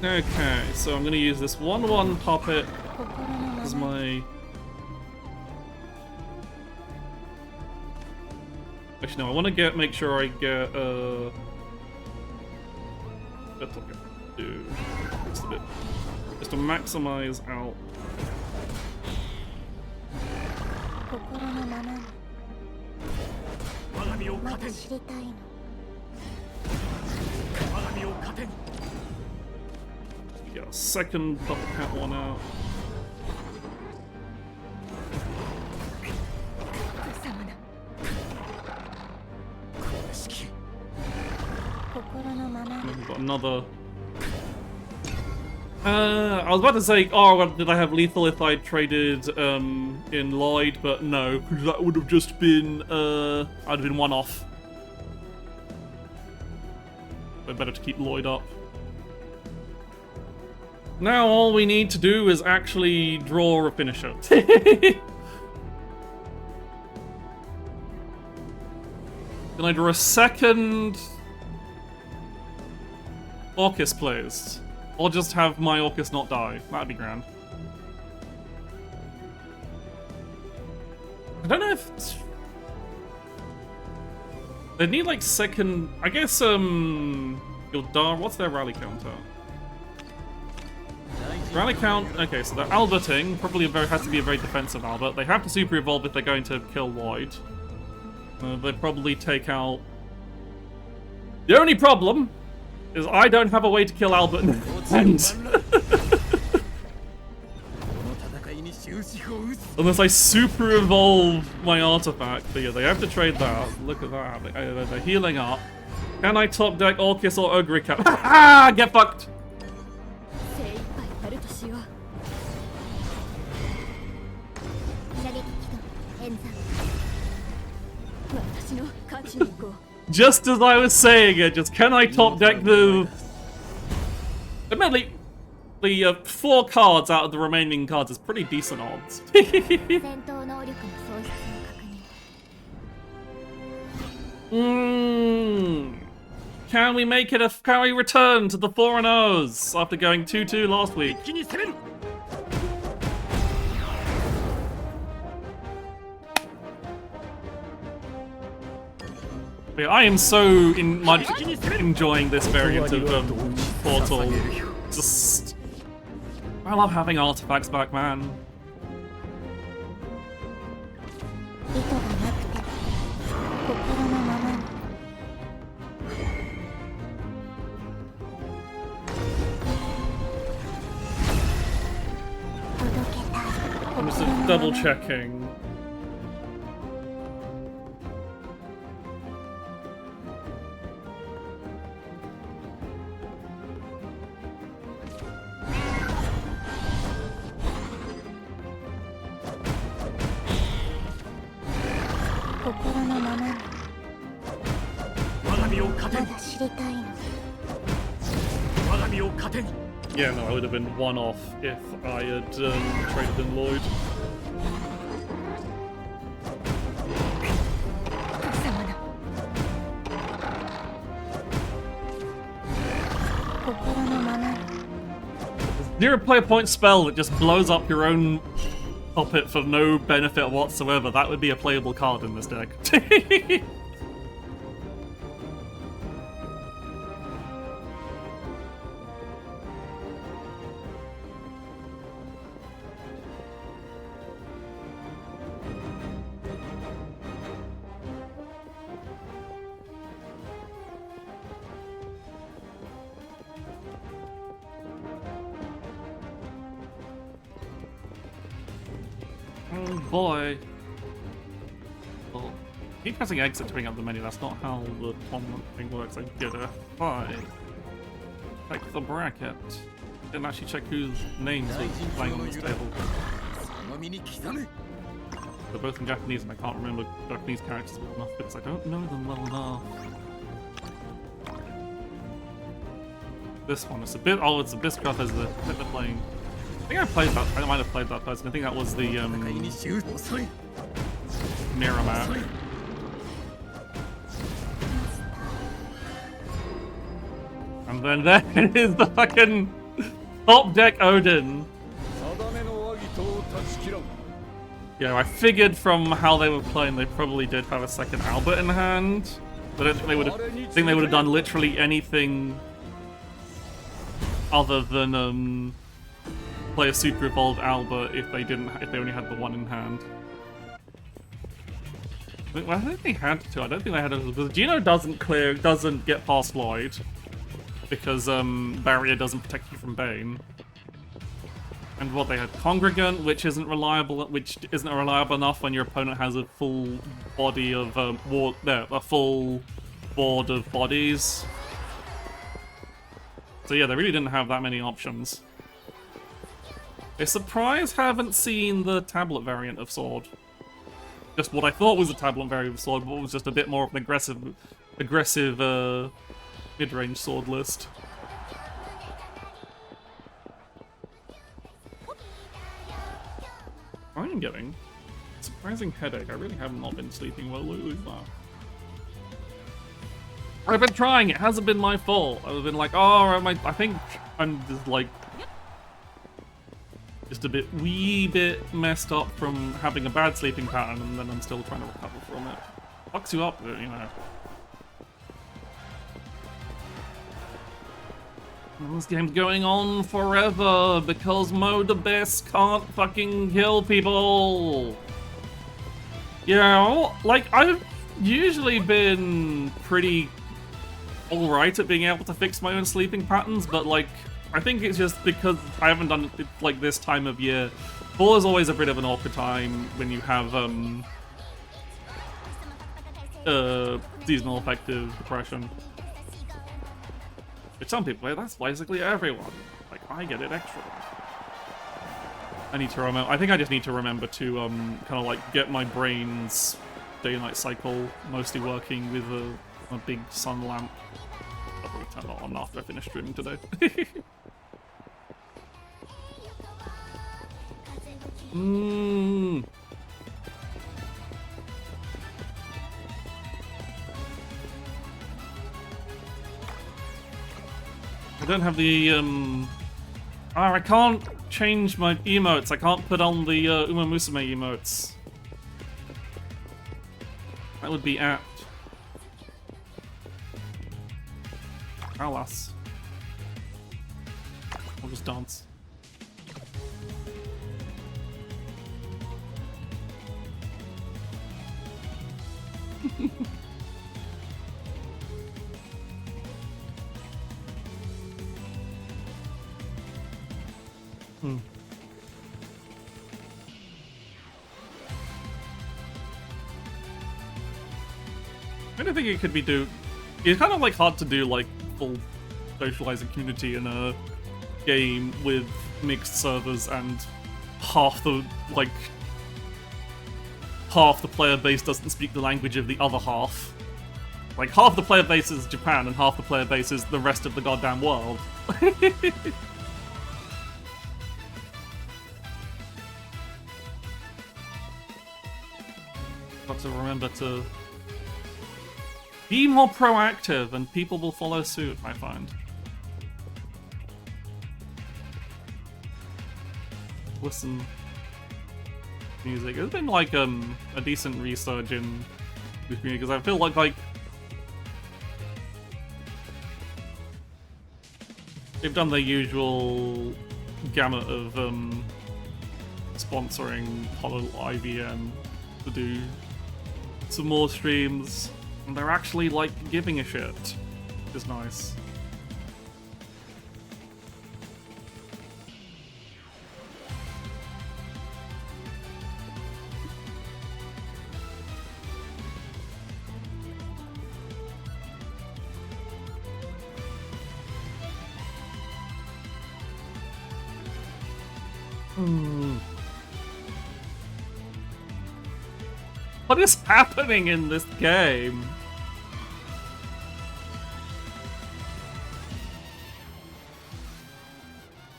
Okay, so I'm gonna use this 1/1 puppet as my... Actually, no, I want to make sure I get that's what I'm gonna do. Just a bit, just to maximize out. Get a second puppet cat one out. We've got another. I was about to say, oh, did I have lethal if I traded in Lloyd, but no, because that would have just been I'd have been one off. But better to keep Lloyd up. Now all we need to do is actually draw a finisher. Can I draw a second Orcus, please? Or just have my Orcus not die? That'd be grand. I don't know if... They need like second... I guess, Gildar... What's their rally counter? Rally count... Okay, so they're Alberting. Probably has to be a very defensive Albert. They have to super evolve if they're going to kill Lloyd. They'd probably take out... The only problem is I don't have a way to kill Albert and unless I super evolve my artifact. But yeah, they have to trade that. Look at that. They're healing up. Can I top deck Orcus or Ogre Cap? Ha! Get fucked! Just as I was saying it, just can I top deck the... Admittedly, the 4 cards out of the remaining cards is pretty decent odds. Can we make it a... Can we return to the 4-0s after going 2-2 last week? I am so much enjoying this variant of Portal. Just... I love having artifacts back, man. I'm just double checking. Yeah, no, I would have been one off if I had traded in Lloyd. Zero player point spell that just blows up your own puppet for no benefit whatsoever. That would be a playable card in this deck. Oh boy. Well, keep pressing exit to bring up the menu. That's not how the tournament thing works. I get a 5. Check the bracket. Didn't actually check whose names was playing on this table. They're both in Japanese and I can't remember Japanese characters well enough because I don't know them well enough. This one is a bit. Oh, it's a Biscruff as the that they're playing. I think I played that. I might have played that person. I think that was the mirror map. And then there is the fucking top deck Odin. Yeah, I figured from how they were playing, they probably did have a second Albert in hand. But I don't think they would have done literally anything other than play a super evolved Albert if they only had the one in hand. Well, I think they had to. I don't think they had to because Gino doesn't get past Lloyd because barrier doesn't protect you from Bane. And what they had Congregant, which isn't reliable enough when your opponent has a full body of a full board of bodies. So yeah, they really didn't have that many options. A surprise, haven't seen the tablet variant of Sword. Just what I thought was a tablet variant of Sword, but it was just a bit more of an aggressive mid-range sword list. I'm getting a surprising headache. I really have not been sleeping well lately. I've been trying. It hasn't been my fault. I've been like, oh, I think I'm just like a wee bit messed up from having a bad sleeping pattern, and then I'm still trying to recover from it. Fucks you up, you know. This game's going on forever because Mode Abyss can't fucking kill people. You know, like, I've usually been pretty alright at being able to fix my own sleeping patterns, but like, I think it's just because I haven't done it like this time of year. Fall is always a bit of an awkward time when you have seasonal affective depression. Which some people, that's basically everyone. Like, I get it extra. I need to remember. I think I just need to remember to kind of like get my brain's day-night cycle mostly working with a big sun lamp. I'll probably turn it on after I finish streaming today. I don't have the, I can't change my emotes. I can't put on the, Uma Musume emotes. That would be apt. Alas. I'll just dance. I don't think it could be it's kind of like hard to do like full socializing community in a game with mixed servers and half the player base doesn't speak the language of the other half. Like, half the player base is Japan and half the player base is the rest of the goddamn world. Got to remember to be more proactive and people will follow suit, I find. Listen to music. There's been like a decent resurge in this community because I feel like they've done the usual gamut of sponsoring Hollow IVN to do some more streams, and they're actually like giving a shit, which is nice. What is happening in this game?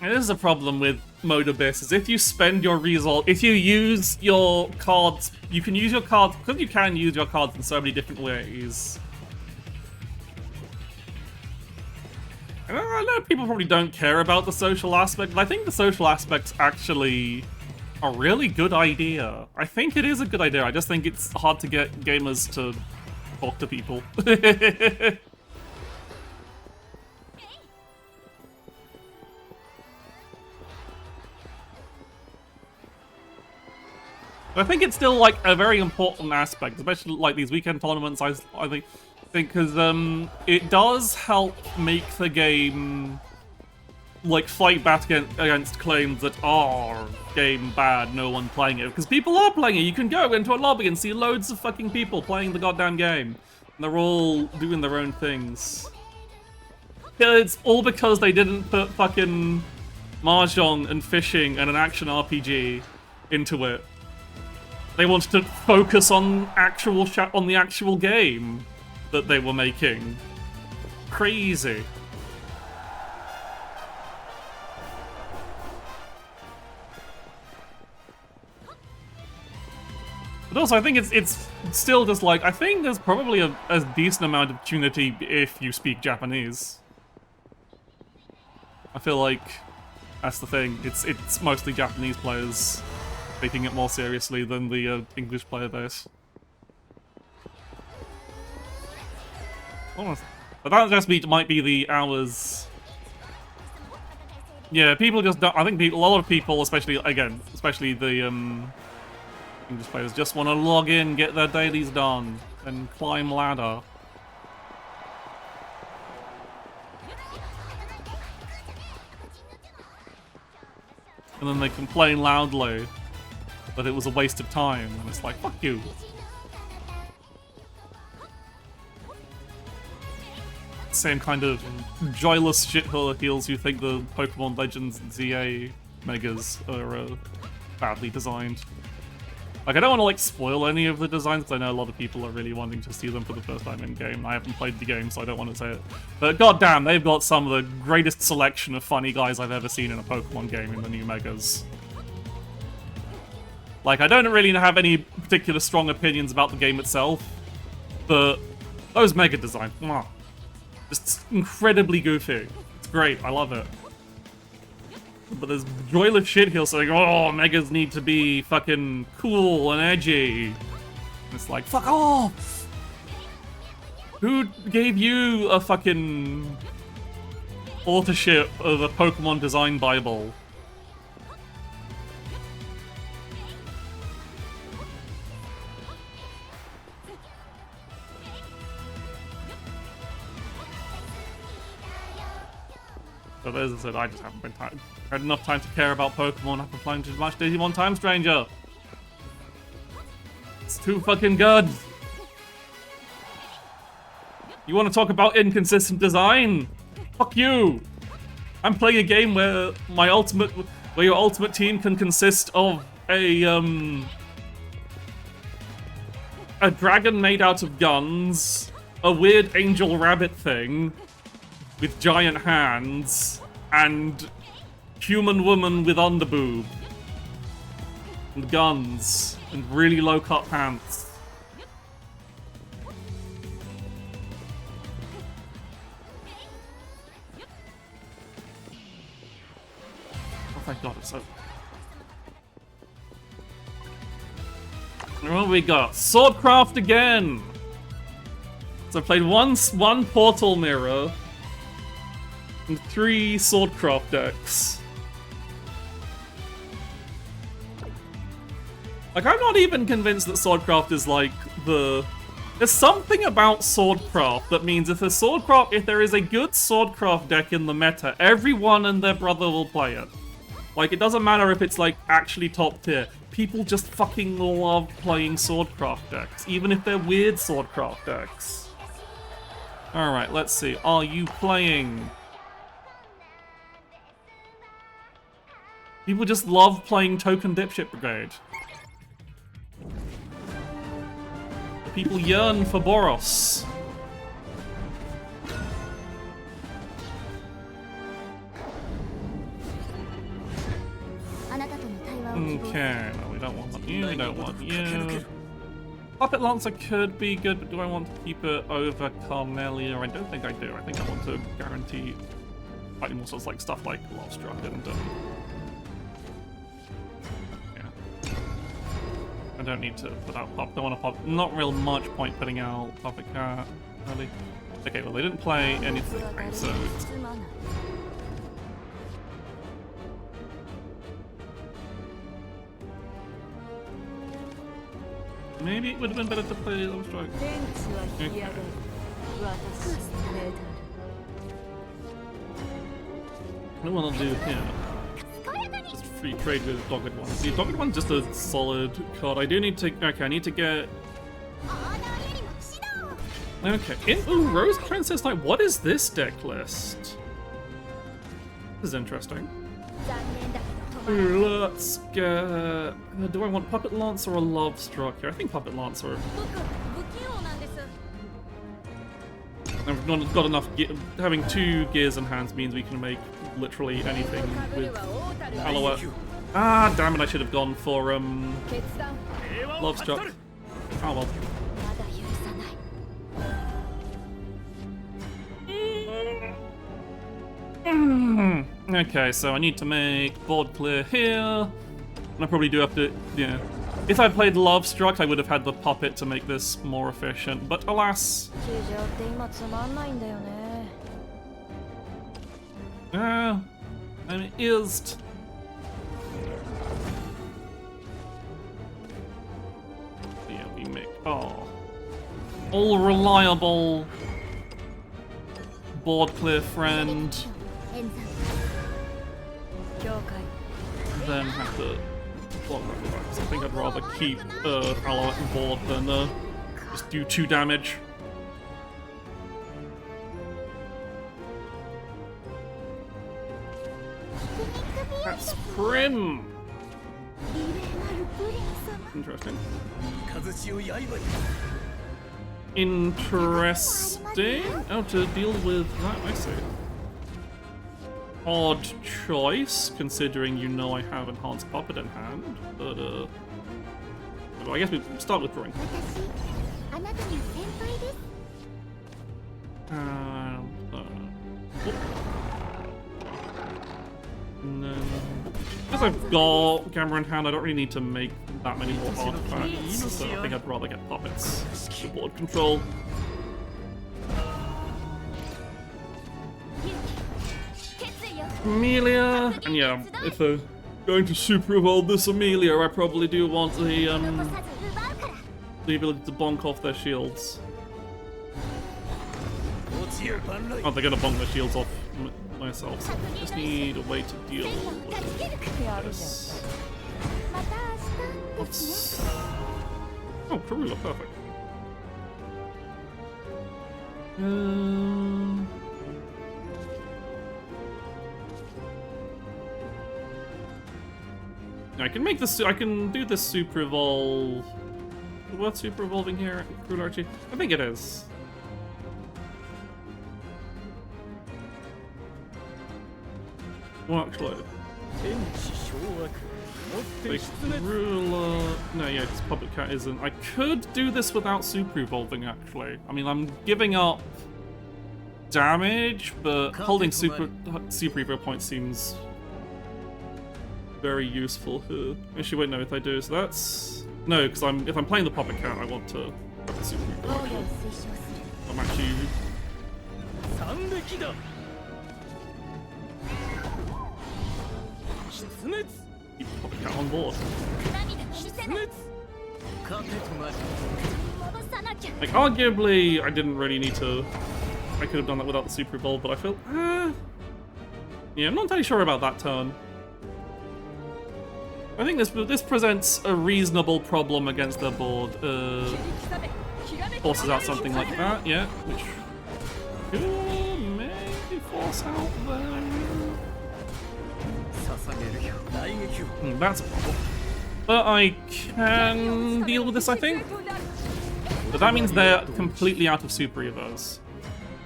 And this is a problem with Mode Abyss, is if you spend your resource, if you use your cards, you can use your cards, because you can use your cards in so many different ways. And I know people probably don't care about the social aspect, but I think the social aspect's actually a really good idea. I think it is a good idea. I just think it's hard to get gamers to talk to people. I think it's still like a very important aspect, especially like these weekend tournaments. I think because it does help make the game like fight back against claims that game bad, no one playing it, because people are playing it. You can go into a lobby and see loads of fucking people playing the goddamn game, and they're all doing their own things. It's all because they didn't put fucking mahjong and fishing and an action RPG into it. They wanted to focus on the actual game that they were making. Crazy. But also, I think it's still just like, I think there's probably a decent amount of opportunity if you speak Japanese. I feel like that's the thing. It's mostly Japanese players taking it more seriously than the English player base. But that just might be the hours. Yeah, people just don't. I think a lot of people, especially the English players, just want to log in, get their dailies done, and climb ladder. And then they complain loudly that it was a waste of time, and it's like, fuck you. Same kind of joyless shitholes who think the Pokemon Legends ZA megas are badly designed. Like, I don't want to like spoil any of the designs, because I know a lot of people are really wanting to see them for the first time in game. I haven't played the game, so I don't want to say it. But goddamn, they've got some of the greatest selection of funny guys I've ever seen in a Pokemon game in the new megas. Like, I don't really have any particular strong opinions about the game itself, but those mega designs, mwah, just incredibly goofy. It's great, I love it. But there's joyless shit here saying, oh, megas need to be fucking cool and edgy. And it's like, fuck off! Who gave you a fucking authorship of a Pokemon design bible? But as I said, I just haven't had enough time to care about Pokemon. I've been playing too much Digimon Time Stranger. It's too fucking good. You want to talk about inconsistent design? Fuck you. I'm playing a game where your ultimate team can consist of a dragon made out of guns, a weird angel rabbit thing with giant hands and human woman with underboob and guns and really low cut pants. Oh thank God, it's over. What we got? Swordcraft again! So I played one Portal Mirror and 3 Swordcraft decks. Like, I'm not even convinced that Swordcraft is like the... There's something about Swordcraft that means if there is a good Swordcraft deck in the meta, everyone and their brother will play it. Like, it doesn't matter if it's like actually top tier. People just fucking love playing Swordcraft decks, even if they're weird Swordcraft decks. Alright, let's see. Are you playing? People just love playing Token Dipshit Brigade. People yearn for Boros. Okay, no, we don't want you, we don't want you. Puppet Lancer could be good, but do I want to keep it over Carmelia? I don't think I do. I think I want to guarantee slightly more sorts like stuff like Love Struck and yeah. I don't need to put out Puppet. Don't want to pop. Not real much point putting out Puppet Cat early. Okay, well they didn't play anything, so maybe it would have been better to play Love Strike. Okay. What do I want to do here? Just free trade with Dogged One. See, Dogged One's just a solid card. I do need to... Okay, I need to get... Okay. Ooh, Rose Princess Knight. What is this deck list? This is interesting. Let's get... do I want Puppet Lancer or Love Struck here? I think Puppet Lancer. I've not got enough... Having 2 gears in hands means we can make literally anything with Alouette. Ah, damn it, I should have gone for, Love Struck. Oh well. Okay, so I need to make board clear here. And I probably do have to, yeah. If I played Love Struck, I would have had the puppet to make this more efficient, but alas. I'm ised. Yeah, we make, all reliable board clear friend. Then have to block because I think I'd rather keep Alouette on board than just do 2 damage. That's Prim! Interesting. Interesting. Oh, to deal with that, I see. Odd choice, considering you know I have Enhanced Puppet in hand, but well, I guess we start with drawing. No. Because I've got camera in hand, I don't really need to make that many more artifacts, so I think I'd rather get puppets for board control. Amelia, and yeah, if they're going to super evolve this Amelia, I probably do want the ability to bonk off their shields. Oh, they're gonna bonk their shields off myself, so I just need a way to deal with this. What's... Oh, Karula, perfect. I can make this. I can do this super evolve. What's super evolving here? Cruel Archie? I think it is. Well, actually, like, ruler. No, yeah, because Puppet Cat isn't. I could do this without super evolving. Actually, I mean, I'm giving up damage, but holding super evo points seems very useful here. Actually, wait, no, if I do, so that's no, because if I'm playing the Puppet Cat, I want to have the super evo. I'm actually. Keep Puppet Cat on board. Like, arguably, I didn't really need to. I could have done that without the super evolve, but I feel. Yeah, I'm not entirely sure about that turn. I think this presents a reasonable problem against their board. Forces out something like that, yeah, which could maybe force out there. That's a problem. But I can deal with this, I think. But that means they're completely out of super evos.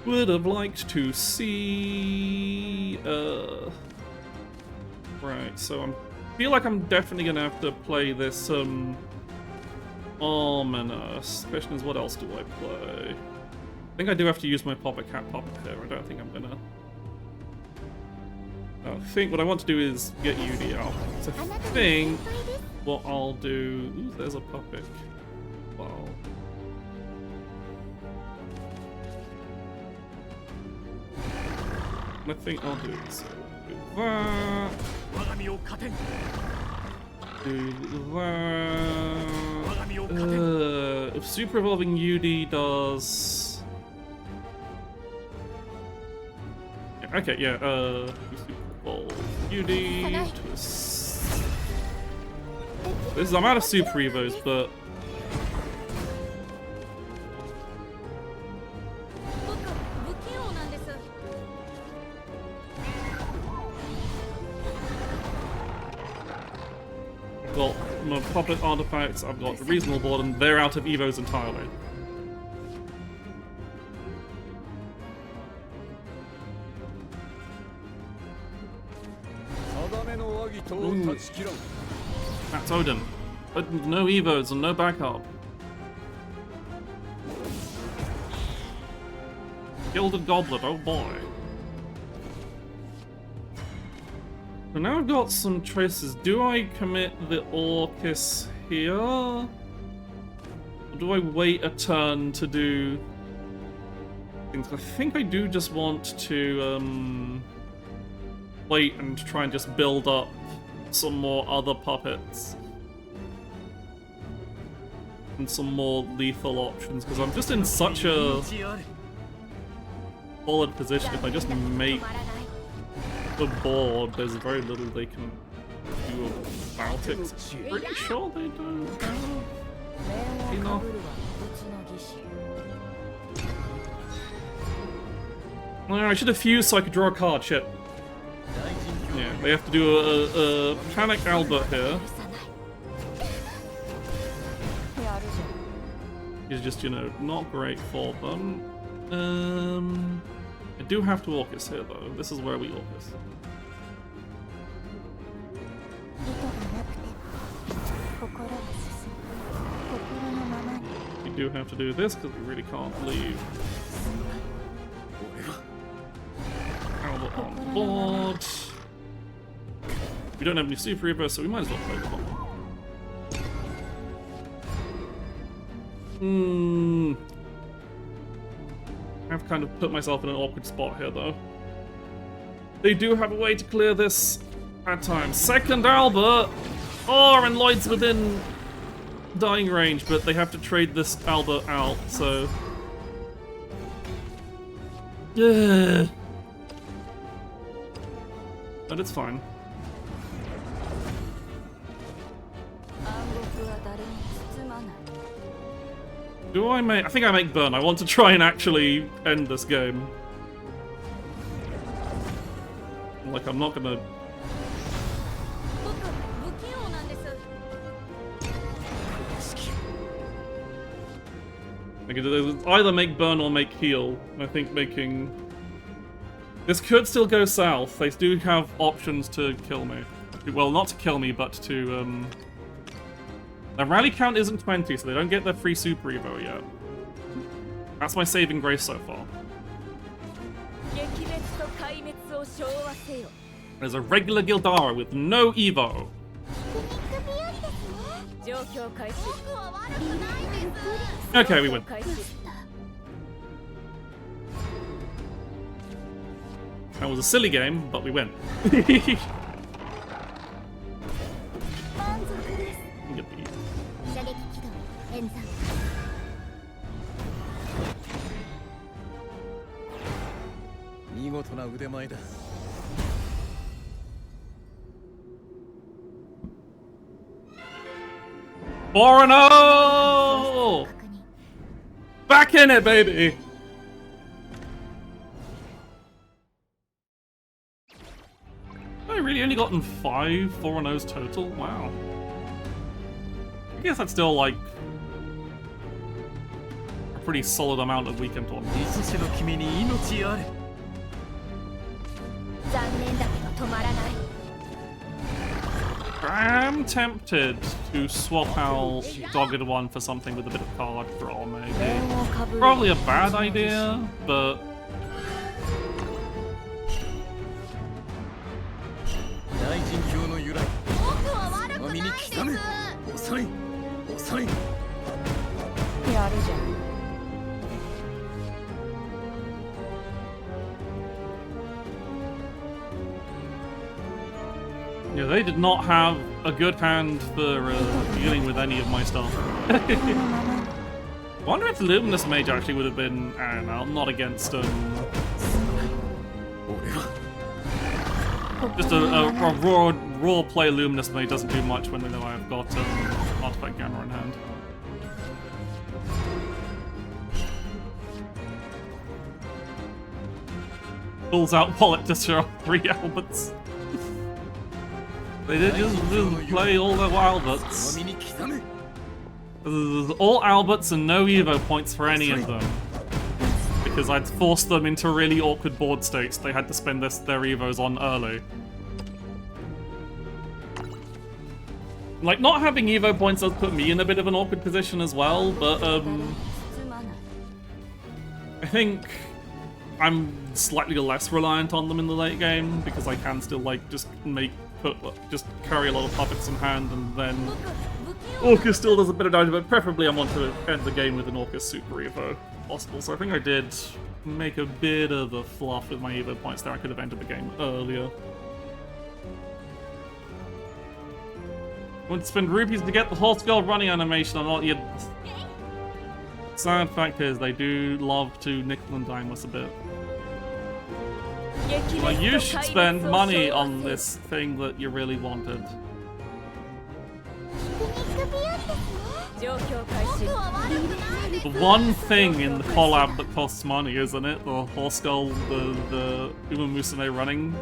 Would have liked to see. Right, so I feel like I'm definitely gonna have to play this ominous. The question is, what else do I play? I think I do have to use my Puppet Cat puppet here. I don't think I'm gonna. I think what I want to do is get Yudi out. So I think what I'll do. Ooh, there's a puppet. Wow. I think I'll do so. Do that. Do that. If Super Evolving UD does. Okay, yeah. Super Evolve UD. I'm out of Super Evos, but. Got my puppet artifacts, I've got a reasonable board, and they're out of evos entirely. Ooh. That's Odin. But no evos and no backup. Gilded Goblet, oh boy. So now I've got some choices. Do I commit the Orcus here? Or do I wait a turn to do things? I think I do just want to wait and try and just build up some more other puppets. And some more lethal options, because I'm just in such a solid position. If I just make the board, there's very little they can do about it. Pretty sure they don't have enough. I should have fused so I could draw a card, shit. Yeah, they have to do a Panic Albert here. Is just, you know, not great for them. I do have to Orcus here, though. This is where we Orcus. We do have to do this, because we really can't leave Albert on board. We don't have any Super Reverse, so we might as well play the bomb. I've kind of put myself in an awkward spot here, though. They do have a way to clear this at times. Second Albert! Oh, and Lloyd's within dying range, but they have to trade this Albert out, so. Yeah. But it's fine. Do I make... I think I make burn. I want to try and actually end this game. Like, I'm not gonna... I could either make burn or make heal. I think making This could still go south. They do have options to kill me. Well, not to kill me, but to, Their rally count isn't 20, so they don't get their free Super Evo yet. That's my saving grace so far. There's a regular Gildara with no Evo. Okay, we win. That was a silly game, but we win. Yippee. 見事な腕前だ。4-0! Back in it, baby! I really only gotten 5 4-0s total? Wow. I guess that's still like a pretty solid amount of weekend tournaments. I'm tempted to swap out Dogged One for something with a bit of card draw, maybe. Probably a bad idea, but... Yeah, they did not have a good hand for dealing with any of my stuff. I wonder if the Luminous Mage actually would have been, I don't know, not against just a raw play Luminous Mage doesn't do much when they know I've got Artifact Gamma in hand. Pulls out Wallet to show 3 Alberts. They did just play all their Alberts. All Alberts and no Evo points for any of them. Because I'd forced them into really awkward board states they had to spend their Evos on early. Like, not having Evo points does put me in a bit of an awkward position as well, but, I think I'm slightly less reliant on them in the late game, because I can still, like, just carry a lot of puppets in hand, and then Orcus still does a bit of damage, but preferably I want to end the game with an Orcus Super Evo if possible. So I think I did make a bit of a fluff with my Evo points there. I could have ended the game earlier. I want to spend rupees to get the horse girl running animation. I'm not yet. Sad fact is, they do love to nickel and dime us a bit. Like, you should spend money on this thing that you really wanted. The one thing in the collab that costs money, isn't it? The horse skull, the Uma Musume running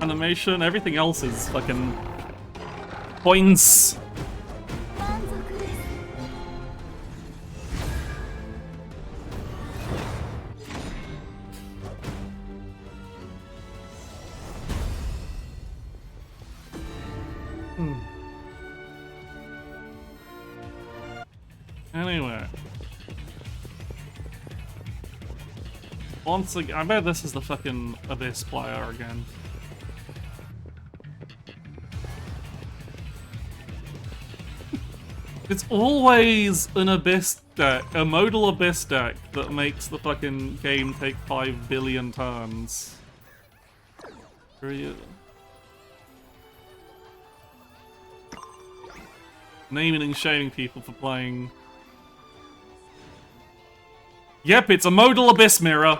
animation. Everything else is fucking points. Anyway. Once again, I bet this is the fucking Abyss player again. It's always an Abyss deck, a modal Abyss deck, that makes the fucking game take 5 billion turns. Naming and shaming people for playing. Yep, it's a modal Abyss mirror.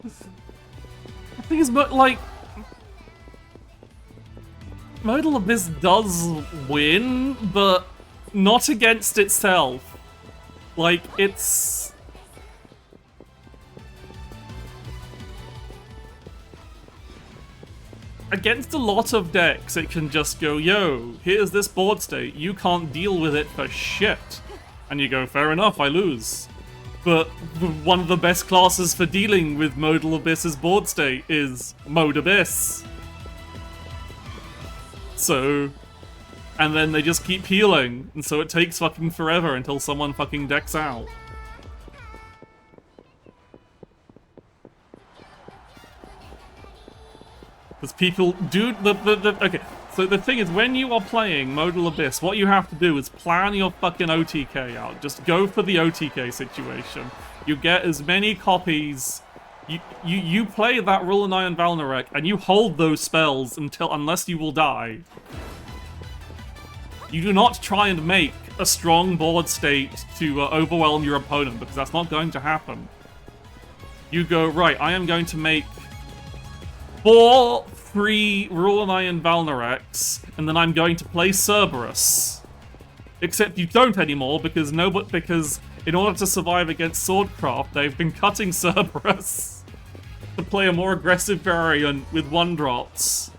The thing is, but like, Modal Abyss does win, but not against itself. Like, it's... against a lot of decks, it can just go, yo, here's this board state, you can't deal with it for shit. And you go, fair enough, I lose. But one of the best classes for dealing with Modal Abyss's board state is Mode Abyss. So, and then they just keep healing, and so it takes fucking forever until someone fucking decks out. Because people do okay, so the thing is, when you are playing Modal Abyss, what you have to do is plan your fucking OTK out. Just go for the OTK situation. You get as many copies. You play that Rule Iron Valnarek, and you hold those spells unless you will die. You do not try and make a strong board state to overwhelm your opponent, because that's not going to happen. You go, right, I am going to make 4 free Rule Iron Valnareks, and then I'm going to play Cerberus. Except you don't anymore, because in order to survive against Swordcraft, they've been cutting Cerberus to play a more aggressive variant with 1-drops.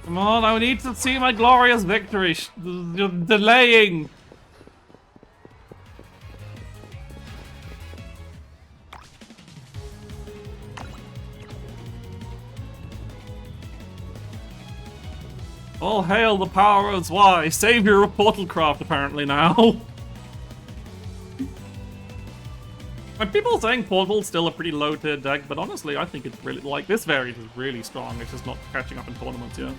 Come on, I need to see my glorious victory. You're delaying. All hail the power of Y, savior of Portalcraft apparently now. And people are saying Portal's still a pretty low tier deck, but honestly I think it's really, like, this variant is really strong, it's just not catching up in tournaments yet.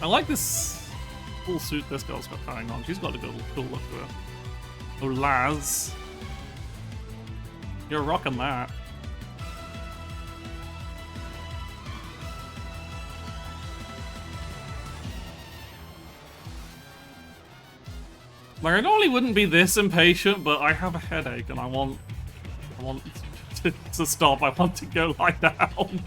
I like this full suit this girl's got going on, she's got a good cool look to her. Oh, Laz. You're rocking that. Like, I normally wouldn't be this impatient, but I have a headache and I want to stop. I want to go lie down.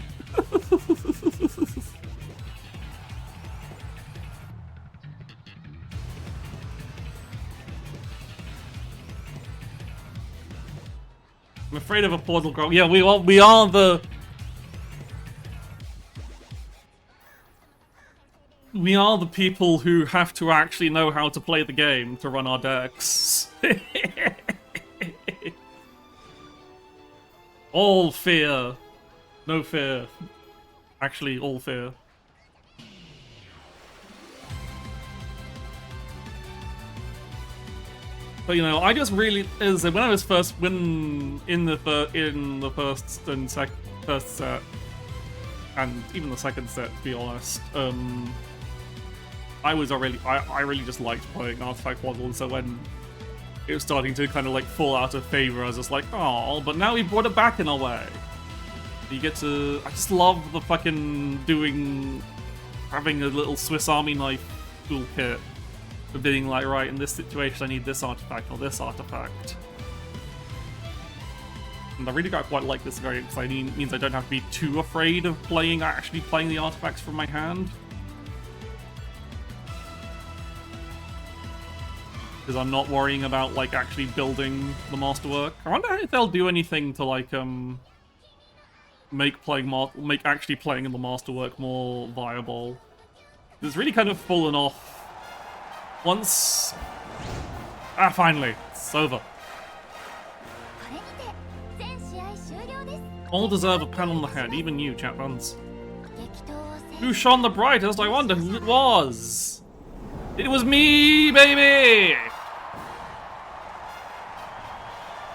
I'm afraid of a portal girl. Yeah, we are the... We are the people who have to actually know how to play the game to run our decks. All fear. No fear. Actually, all fear. But you know, I just really, as when I was first, in the first and first set, and even the second set, to be honest, I really just liked playing Artifact Waddle, and so when it was starting to kind of like fall out of favor, I was just like, oh, but now we brought it back in a way. You get to, I just love the fucking having a little Swiss Army knife toolkit of being like, right, in this situation I need this artifact or this artifact. And I really quite like this variant because it means I don't have to be too afraid of actually playing the artifacts from my hand. Because I'm not worrying about like actually building the masterwork. I wonder if they'll do anything to like make actually playing in the masterwork more viable. It's really kind of fallen off once Ah, finally. It's over. All deserve a pat on the head, even you, Chatbuns. Who shone the brightest? I wonder who it was. It was me, baby!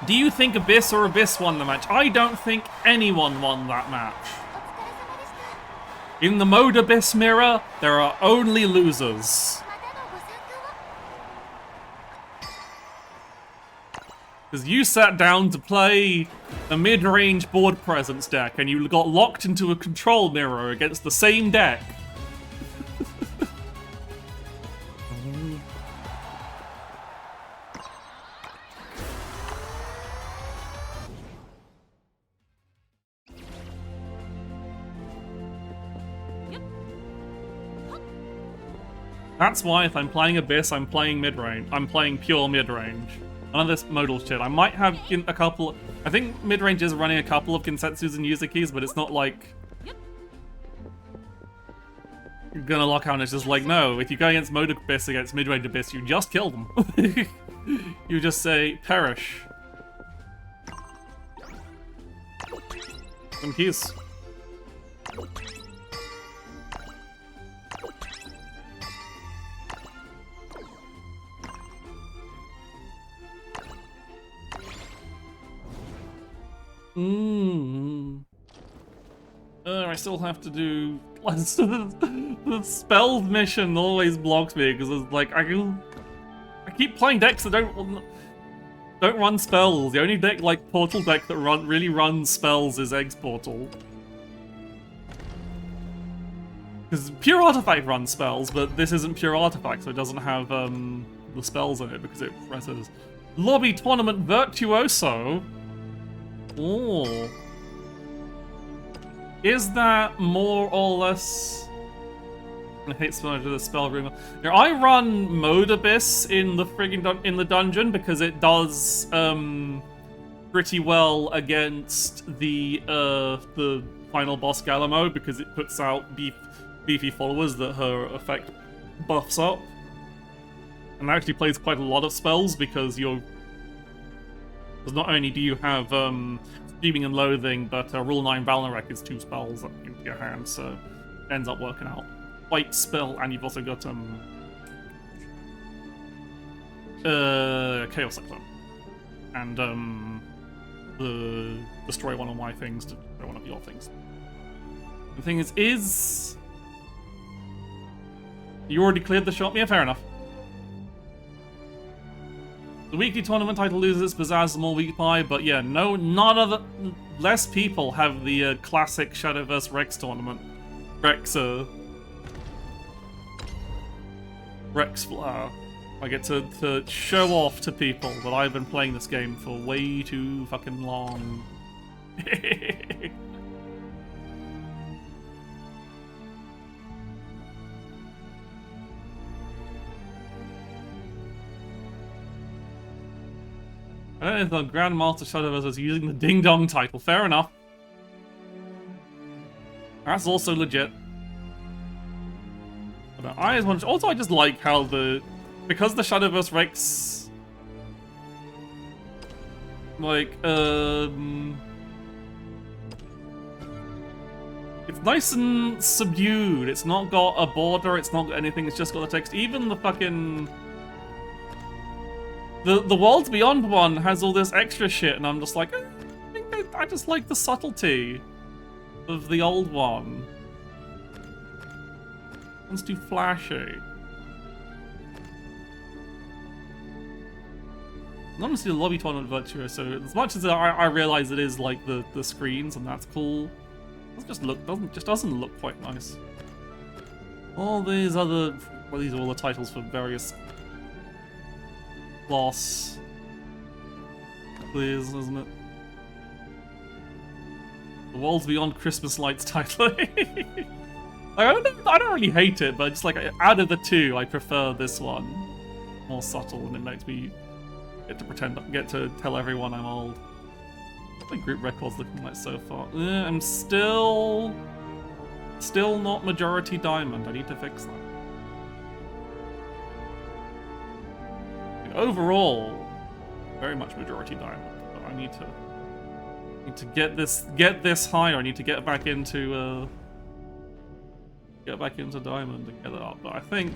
Do you think Abyss or Abyss won the match? I don't think anyone won that match. In the mode Abyss mirror, there are only losers. Because you sat down to play a mid-range board presence deck and you got locked into a control mirror against the same deck. That's why if I'm playing Abyss, I'm playing mid-range. I'm playing pure mid-range. None of this modal shit. I might have a couple... I think mid-range is running a couple of Kinsetsus and user keys, but it's not like... You're gonna lock out and it's just like, no, if you go against mode Abyss against mid-range Abyss, you just kill them. You just say, perish. Some keys. I still have to do... the spells mission always blocks me because it's like I keep playing decks that don't run spells. The only deck like Portal deck that really runs spells is Eggs Portal. Because Pure Artifact runs spells, but this isn't Pure Artifact, so it doesn't have the spells in it because it presses. Lobby Tournament Virtuoso. Oh. Is that more or less... I hate the spell room. Now, I run Mode Abyss in the friggin' in the dungeon because it does pretty well against the final boss Gala mode because it puts out beefy followers that her effect buffs up. And actually plays quite a lot of spells because you're... Because not only do you have Screaming and Loathing, but Rule 9 Valorek is 2 spells up into your hand, so it ends up working out. Fight spell, and you've also got Chaos Cyclone. And the destroy one of my things to destroy one of your things. The thing is you already cleared the shop? Yeah, fair enough. The weekly tournament title loses its pizzazz the more week by, but yeah, less people have the classic Shadowverse Rex tournament. Rex Flower. I get to show off to people that I've been playing this game for way too fucking long. I don't know if the Grandmaster Shadowverse is using the Ding Dong title. Fair enough. That's also legit. But I just like how because the Shadowverse Rex it's nice and subdued. It's not got a border, it's not got anything, it's just got the text. Even the fucking The Worlds Beyond one has all this extra shit, and I'm just like, I just like the subtlety of the old one. It's too flashy. Honestly, the lobby tournament virtuoso. As much as I realize it is like the screens, and that's cool, it just doesn't look quite nice. All these other, well, these are all the titles for various class clears, isn't it? The Worlds Beyond Christmas Lights title. I don't really hate it, but just like out of the two, I prefer this one. More subtle, and it makes me get to tell everyone I'm old. What the group record's looking like so far? I'm still not majority diamond. I need to fix that. overall, very much majority diamond. But I need to get this higher. I need to get back into diamond and get it up. But I think,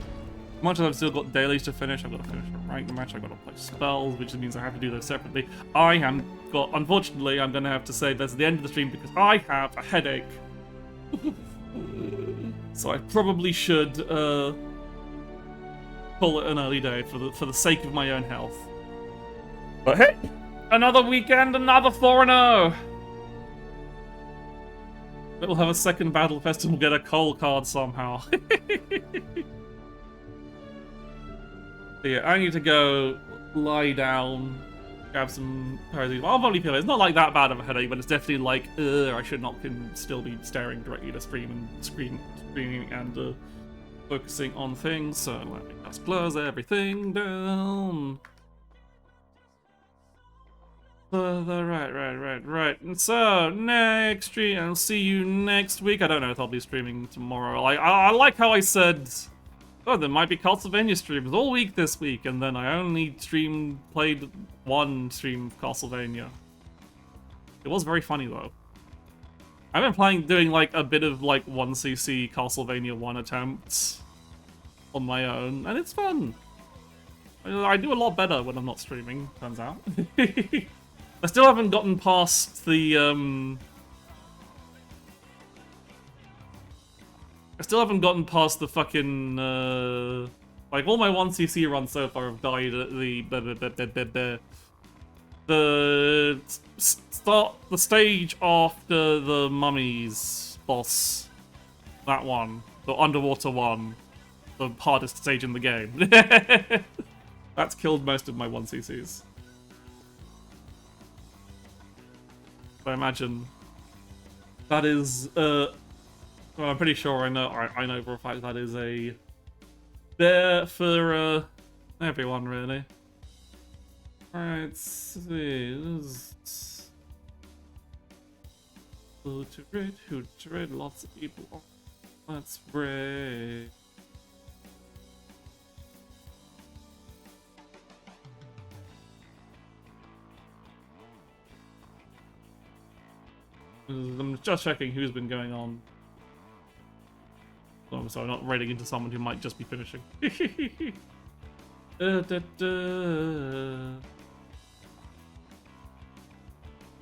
much as I've still got dailies to finish, I've got to finish a ranked match. I've got to play spells, which means I have to do those separately. Unfortunately, I'm going to have to say that's the end of the stream because I have a headache. So I probably should call it an early day for the sake of my own health. But hey, another weekend, another 4-0. We'll have a second battle fest and we'll get a coal card somehow. Yeah, I need to go lie down, grab some paracetamol. I'll probably feel it's not like that bad of a headache, but it's definitely like, I should not still be staring directly at a screen and screaming and focusing on things. So let me just close everything down. Right. And so, next stream, I'll see you next week. I don't know if I'll be streaming tomorrow. I like how I said, oh, there might be Castlevania streams all week this week, and then I only played one stream of Castlevania. It was very funny, though. I've been doing like a bit of like 1cc Castlevania 1 attempts on my own, and it's fun. I do a lot better when I'm not streaming, turns out. I still haven't gotten past the, fucking, like, all my 1cc runs so far have died at the stage after the mummies boss. That one. The underwater one. The hardest stage in the game. That's killed most of my 1ccs. I imagine that is, well, I'm pretty sure I know for a fact that is a there for everyone, really. Alright, let's see. Who to raid, lots of people. Let's raid. I'm just checking who's been going on. Oh, I'm sorry, not raiding into someone who might just be finishing. Huge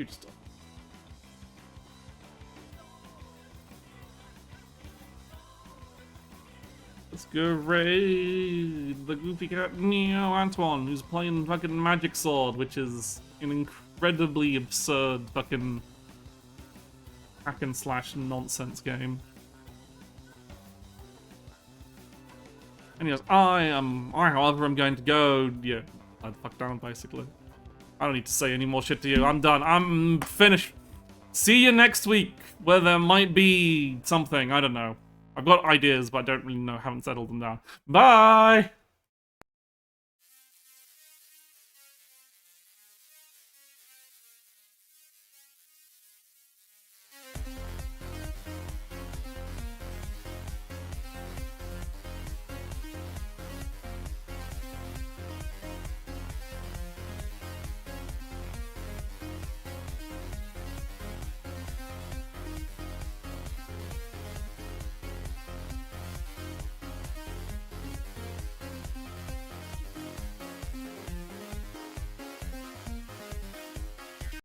stuff. Let's go raid the goofy cat Neo Antoine, who's playing fucking Magic Sword, which is an incredibly absurd fucking hack and slash nonsense game. Anyways, however, I'm going to go, yeah, lie the fuck down, basically. I don't need to say any more shit to you. I'm done. I'm finished. See you next week, where there might be something. I don't know. I've got ideas, but I don't really know. Haven't settled them down. Bye!